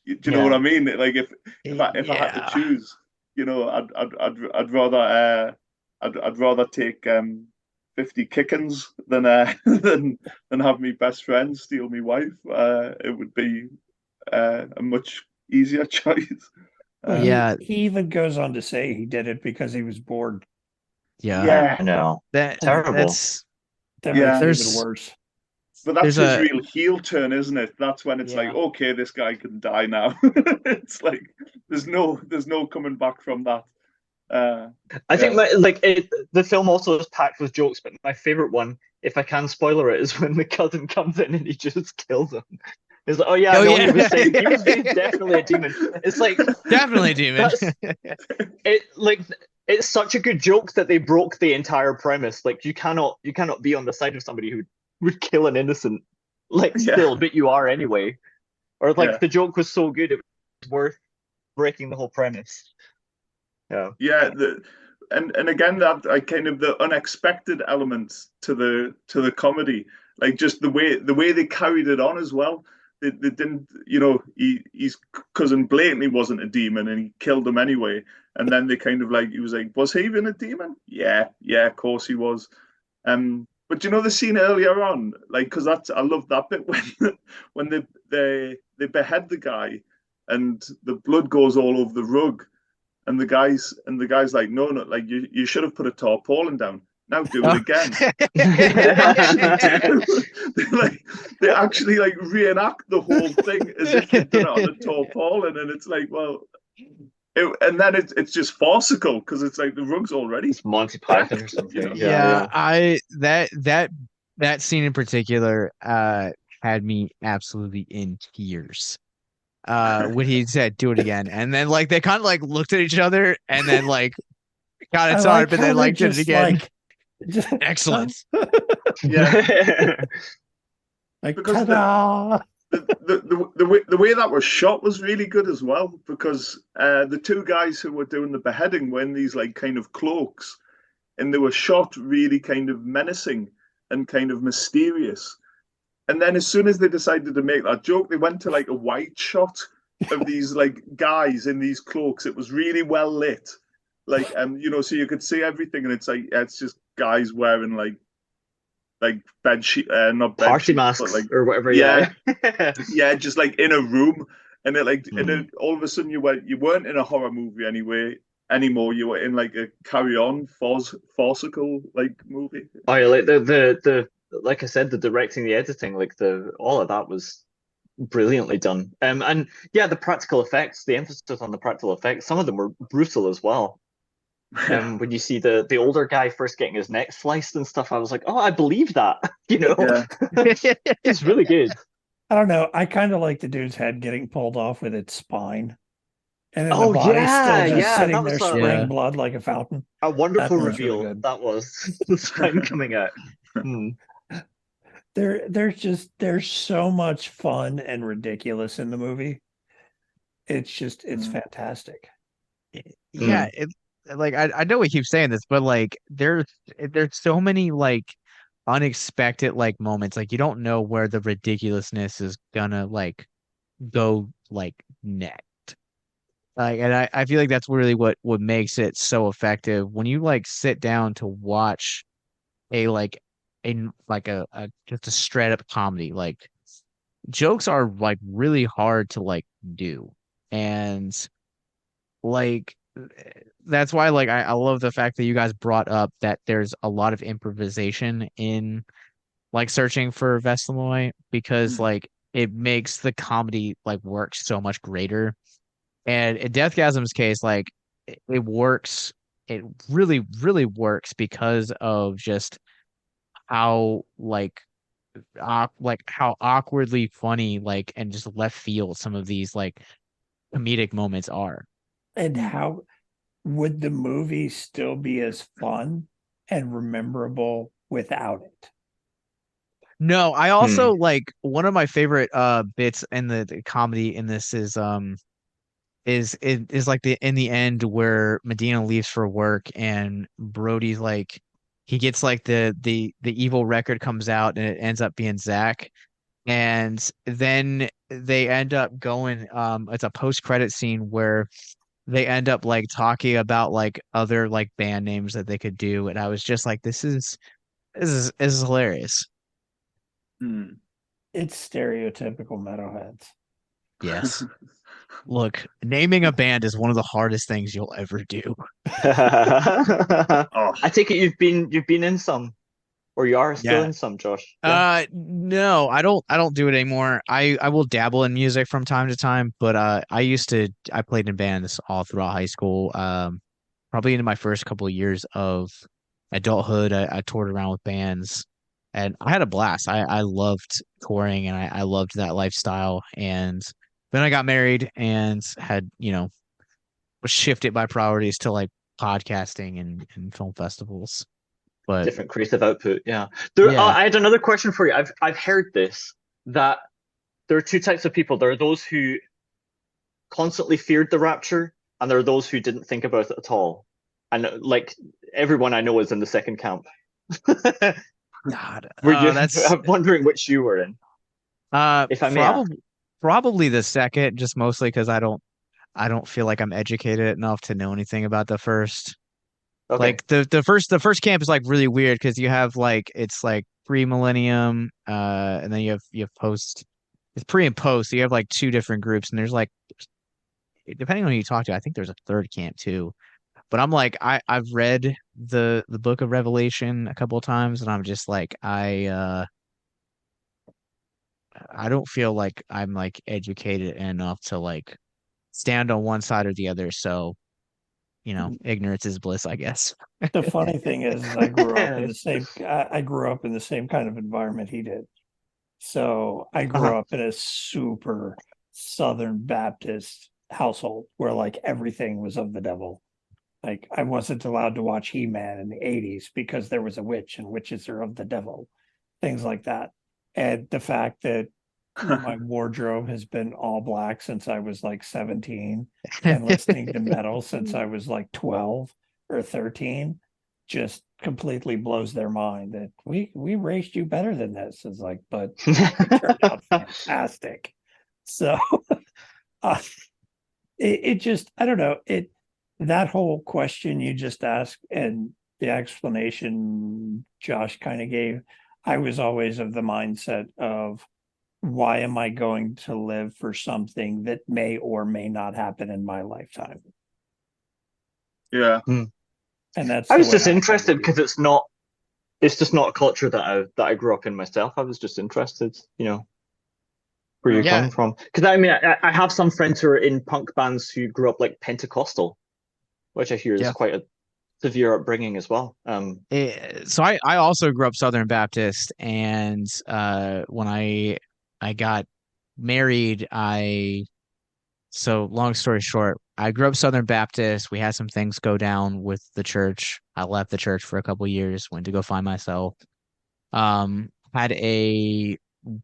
Do you know what I mean? Like if I had to choose, I'd rather take 50 kickings than have my best friend steal my wife. It would be a much easier choice. He even goes on to say he did it because he was bored. Yeah. I know. Terrible. That makes it even worse. But that's his real heel turn, isn't it? That's when it's like, okay, this guy can die now. It's like there's no coming back from that. I think the film also is packed with jokes, but my favorite one, if I can spoiler it, is when the cousin comes in and he just kills him. It's like, he was saying he was definitely a demon. It's like definitely a demon. It's such a good joke that they broke the entire premise. Like you cannot be on the side of somebody who would kill an innocent, still, but you are anyway. Or the joke was so good it was worth breaking the whole premise. Yeah. And again, that kind of the unexpected elements to the comedy, like just the way they carried it on as well. They didn't, his cousin blatantly wasn't a demon and he killed him anyway. And then they kind of he was like, was he even a demon? Yeah, of course he was. But the scene earlier on, because I love that bit when they behead the guy and the blood goes all over the rug, and the guy's like, no, you should have put a tarpaulin down. Now do it again. They actually like reenact the whole thing as if they've done it on a tarpaulin, and it's like, well, and then it's just farcical because it's like the rug's already It's Monty Python or something. You know? Yeah, that scene in particular had me absolutely in tears. When he said do it again, and then like they kind of like looked at each other and then like got it started, but then like did it again. Excellent. Yeah. Like, Because ta-da! the way that was shot was really good as well, because the two guys who were doing the beheading were in these like kind of cloaks, and they were shot really kind of menacing and kind of mysterious. And then as soon as they decided to make that joke, they went to like a wide shot of these like guys in these cloaks. It was really well lit, like so you could see everything, and it's like it's just guys wearing like bed sheet, not bed Party sheets, masks but like or whatever. yeah, Yeah. yeah, just like in a room, and it like and then all of a sudden you weren't in a horror movie anymore. You were in like a carry-on farcical like movie. Oh yeah, like the like I said, the directing, the editing, like all of that was brilliantly done. And yeah, the practical effects, the emphasis on the practical effects, some of them were brutal as well. When you see the older guy first getting his neck sliced and stuff, I was like, oh, I believe that. Yeah. It's really good. I don't know. I kind of like the dude's head getting pulled off with its spine. And then Oh the body yeah, still just yeah, sitting that there was spraying blood like a fountain. a wonderful That was really reveal. good. That was the spine coming out. There's so much fun and ridiculous in the movie. It's fantastic. Yeah, like I know we keep saying this, but like there's so many like unexpected like moments. Like you don't know where the ridiculousness is gonna like go like next. Like, and I feel like that's really what makes it so effective when you like sit down to watch a like a just a straight up comedy. Like jokes are like really hard to like do, and like that's why like I love the fact that you guys brought up that there's a lot of improvisation in like searching for Veslemoy, because like it makes the comedy like work so much greater. And in Deathgasm's case, like it works, it really, really works because of just how like how awkwardly funny like and just left field some of these like comedic moments are. And how would the movie still be as fun and rememberable without it? No, I also like one of my favorite bits in the comedy in this is like the in the end where Medina leaves for work and Brody's like he gets like the evil record comes out and it ends up being Zach, and then they end up going it's a post-credit scene where they end up like talking about like other like band names that they could do, and I was just like this is hilarious. It's stereotypical metalheads. Yes. Look, naming a band is one of the hardest things you'll ever do. I take it you've been in some, or you are still in some, Josh. Yeah. No, I don't do it anymore. I will dabble in music from time to time, but I played in bands all throughout high school. Probably into my first couple of years of adulthood, I toured around with bands, and I had a blast. I loved touring, and I loved that lifestyle. And then I got married and had, was shifted by priorities to like podcasting and film festivals. But different creative output, yeah. Yeah. I had another question for you. I've heard this, that there are two types of people. There are those who constantly feared the rapture, and there are those who didn't think about it at all. And like everyone I know is in the second camp. God, I'm wondering which you were in. If I may ask. Probably the second, just mostly because I don't feel like I'm educated enough to know anything about the first. Okay. Like the first camp is like really weird because you have like it's like pre-millennium, and then you have post. It's pre and post. So you have like two different groups, and there's like depending on who you talk to, I think there's a third camp too. But I'm like I've read the book of Revelation a couple of times, and I'm just like, I don't feel like I'm like educated enough to like stand on one side or the other. So, ignorance is bliss, I guess. The funny thing is I grew up in the same I grew up in the same kind of environment he did. So I grew up in a super Southern Baptist household where like everything was of the devil. Like I wasn't allowed to watch He-Man in the 80s because there was a witch and witches are of the devil, things like that. And the fact that my wardrobe has been all black since I was like 17 and listening to metal since I was like 12 or 13 just completely blows their mind that we raised you better than this. It's like, but it turned out fantastic. So it just, I don't know, that whole question you just asked and the explanation Josh kind of gave, I was always of the mindset of, why am I going to live for something that may or may not happen in my lifetime? Yeah. And that's I was the way just interested because it's just not a culture that I grew up in myself. I was just interested, where you're Yeah. coming from. Because I mean, I have some friends who are in punk bands who grew up like Pentecostal, which I hear is Yeah. quite a severe upbringing as well. So I also grew up Southern Baptist, and when I got married, so long story short, I grew up Southern Baptist. We had some things go down with the church. I left the church for a couple years, went to go find myself. Had a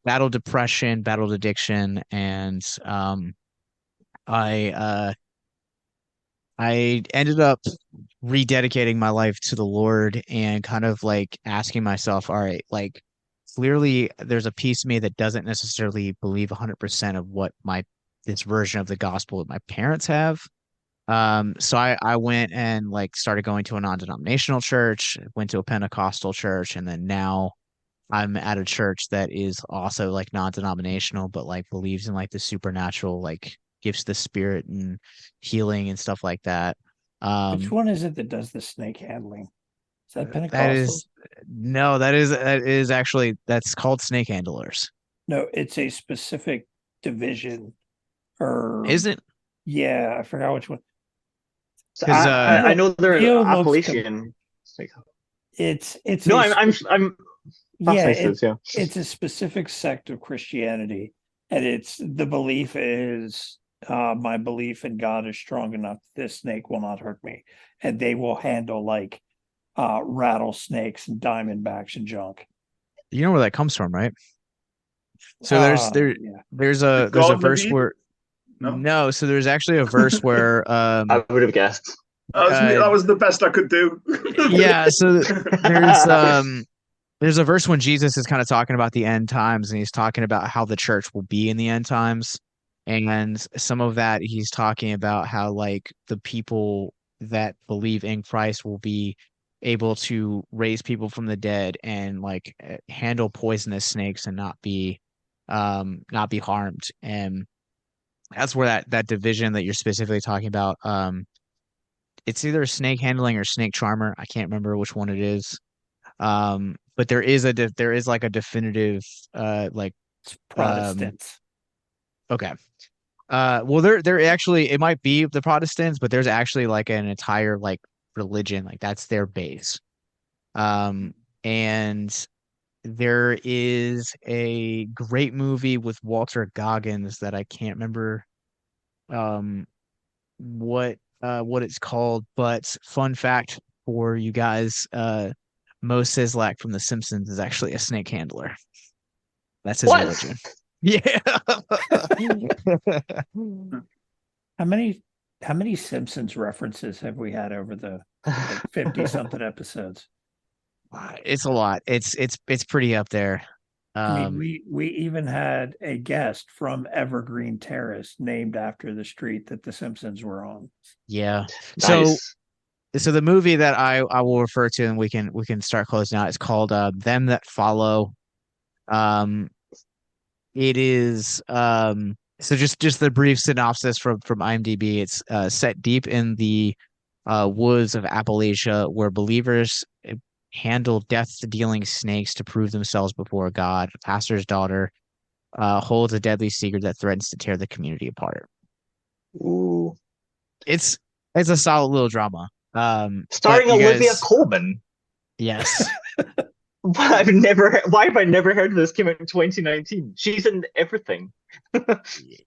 battled depression, battled addiction, and I I ended up rededicating my life to the Lord and kind of like asking myself, all right, like clearly there's a piece of me that doesn't necessarily believe 100% of what this version of the gospel that my parents have. So I went and like started going to a non-denominational church, went to a Pentecostal church, and then now I'm at a church that is also like non-denominational, but like believes in like the supernatural, like gifts of the spirit and healing and stuff like that. Which one is it that does the snake handling? Is that That Pentecostal? is no, that is actually that's called snake handlers. No, it's a specific division or Isn't yeah, I forgot which one. So because I know they're Leo Appalachian. it's No, a I'm yeah, fascinated. Yeah. it's a specific sect of Christianity, and it's the belief is my belief in God is strong enough this snake will not hurt me, and they will handle like rattlesnakes and diamondbacks and junk. you know where that comes from, right? So Yeah. there's The a Garden of verse Eden? where No. no, so there's actually a verse where I would have guessed. That was me. uh That was the best I could do. yeah, so there's there's a verse when Jesus is kind of talking about the end times and he's talking about how the church will be in the end times. And some of that he's talking about how like the people that believe in Christ will be able to raise people from the dead and like handle poisonous snakes and not be harmed. And that's where that division that you're specifically talking about, it's either snake handling or snake charmer. I can't remember which one it is. But there is like a definitive like It's um Protestants. okay. Well there actually it might be the Protestants, but there's actually like an entire like religion, like that's their base. And there is a great movie with Walter Goggins that I can't remember um what it's called, but fun fact for you guys, Mo Sizlak from The Simpsons is actually a snake handler. That's his What? religion. Yeah. How many Simpsons references have we had over the like 50 something episodes? It's a lot. It's pretty up there. I mean, we even had a guest from Evergreen Terrace named after the street that the Simpsons were on. Yeah. Nice. So the movie that I will refer to and we can start closing out, it's called Them That Follow. Um it is so just the brief synopsis from IMDb. It's set deep in the woods of Appalachia, where believers handle death-dealing snakes to prove themselves before God. A pastor's daughter holds a deadly secret that threatens to tear the community apart. Ooh. It's a solid little drama. But Starring you Olivia guys, Colman. yes, Why have I never heard of this? Came out in 2019. She's in everything.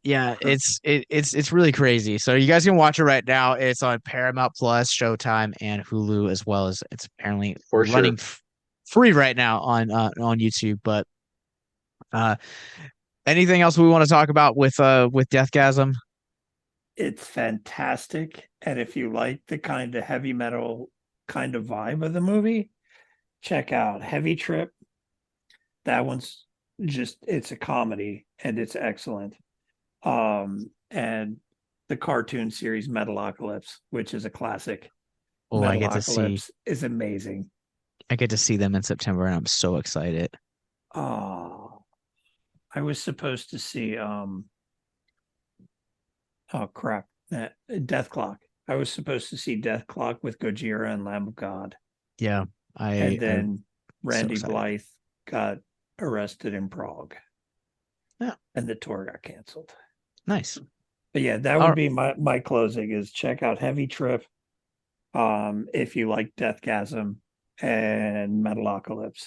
yeah, it's really crazy. So you guys can watch it right now. It's on Paramount Plus, Showtime, and Hulu, as well as it's apparently For running sure. free right now on YouTube. But uh, anything else we want to talk about with Deathgasm? It's fantastic. And if you like the kind of heavy metal kind of vibe of the movie, check out Heavy Trip. That one's it's a comedy and it's excellent. And the cartoon series Metalocalypse, which is a classic. Oh, Metalocalypse is amazing. I get to see them in September, and I'm so excited. Oh, I was supposed to see oh crap, Death Clock. I was supposed to see Death Clock with Gojira and Lamb of God. Yeah, And then Randy excited. Blythe got arrested in Prague. Yeah. And the tour got canceled. Nice. But yeah, that would be my closing is check out Heavy Trip. If you like Deathgasm and Metalocalypse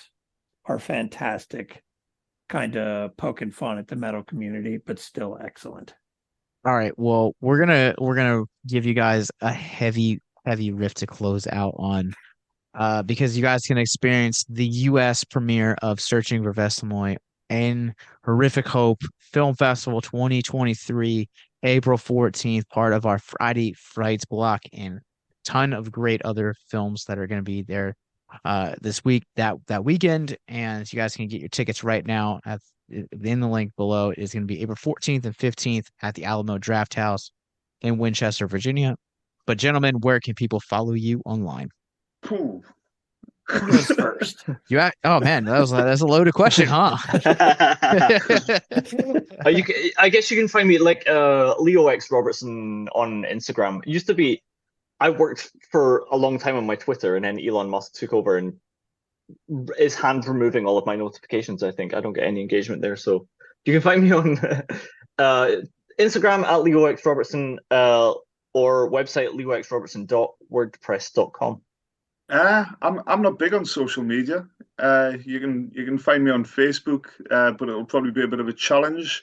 are fantastic, kind of poking fun at the metal community, but still excellent. All right. Well, we're gonna give you guys a heavy riff to close out on, because you guys can experience the U.S. premiere of Searching for Veslemoy and Horrific Hope Film Festival 2023, April 14th, part of our Friday Frights block, and ton of great other films that are going to be there this week, that weekend. And you guys can get your tickets right now in the link below. It is going to be April 14th and 15th at the Alamo Draft House in Winchester, Virginia. But gentlemen, where can people follow you online? Pooh. Who goes first? Oh man, that's a loaded question, huh? I guess you can find me like Leo X Robertson on Instagram. It used to be, I worked for a long time on my Twitter, and then Elon Musk took over and is hand removing all of my notifications. I think I don't get any engagement there, so you can find me on Instagram at Leo X Robertson, or website leoxrobertson.wordpress.com. I'm not big on social media. You can find me on Facebook, but it'll probably be a bit of a challenge.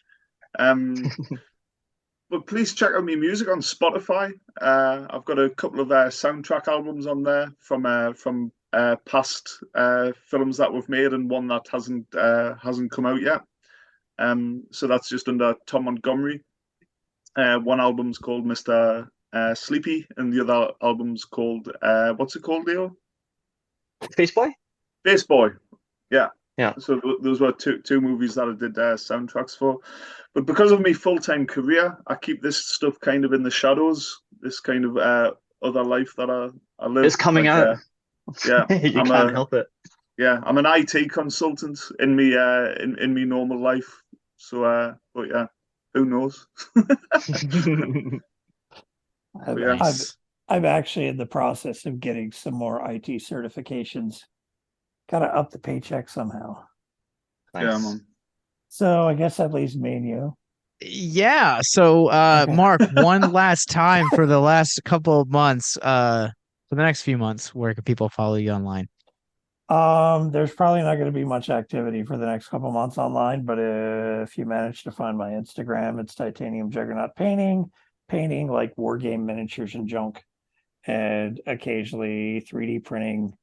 But please check out my music on Spotify. I've got a couple of soundtrack albums on there from past films that we've made, and one that hasn't come out yet. So that's just under Tom Montgomery. One album's called Mr. Sleepy, and the other album's called what's it called, Leo? Face Boy? Face Boy. Yeah. Yeah. So those were two movies that I did soundtracks for. But because of my full-time career, I keep this stuff kind of in the shadows, this kind of other life that I live. It's coming out. Yeah. You can't help it. Yeah, I'm an IT consultant in me in me normal life. So but yeah, who knows? I'm actually in the process of getting some more IT certifications. Gotta up the paycheck somehow. Nice. Yeah, man. So I guess that leaves me and you. Yeah. So Okay. Mark, one last time for the last couple of months, for the next few months, where can people follow you online? There's probably not going to be much activity for the next couple months online, but if you manage to find my Instagram, it's Titanium Juggernaut painting like war game miniatures and junk, and occasionally 3D printing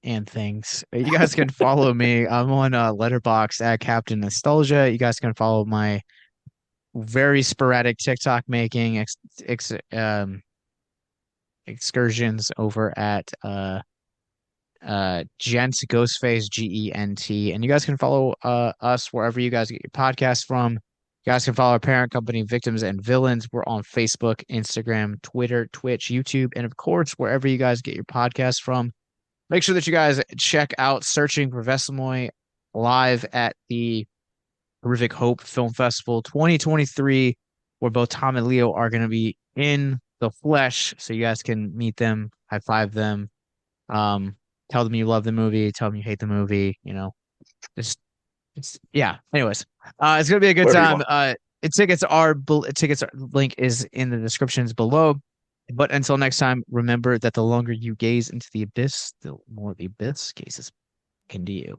And things. You guys can follow me. I'm on Letterboxd at Captain Nostalgia. You guys can follow my very sporadic TikTok making excursions over at Gent Ghostface Gent, and you guys can follow us wherever you guys get your podcasts from. You guys can follow our parent company, Victims and Villains. We're on Facebook, Instagram, Twitter, Twitch, YouTube, and of course wherever you guys get your podcasts from. Make sure that you guys check out Searching for Veslemoy live at the Horrific Hope Film Festival 2023, where both Tom and Leo are going to be in the flesh, so you guys can meet them, high five them, tell them you love the movie, tell them you hate the movie. Just it's yeah. Anyways, it's gonna be a good Whatever you time. want. Tickets link is in the descriptions below. But until next time, remember that the longer you gaze into the abyss, the more the abyss gazes into you.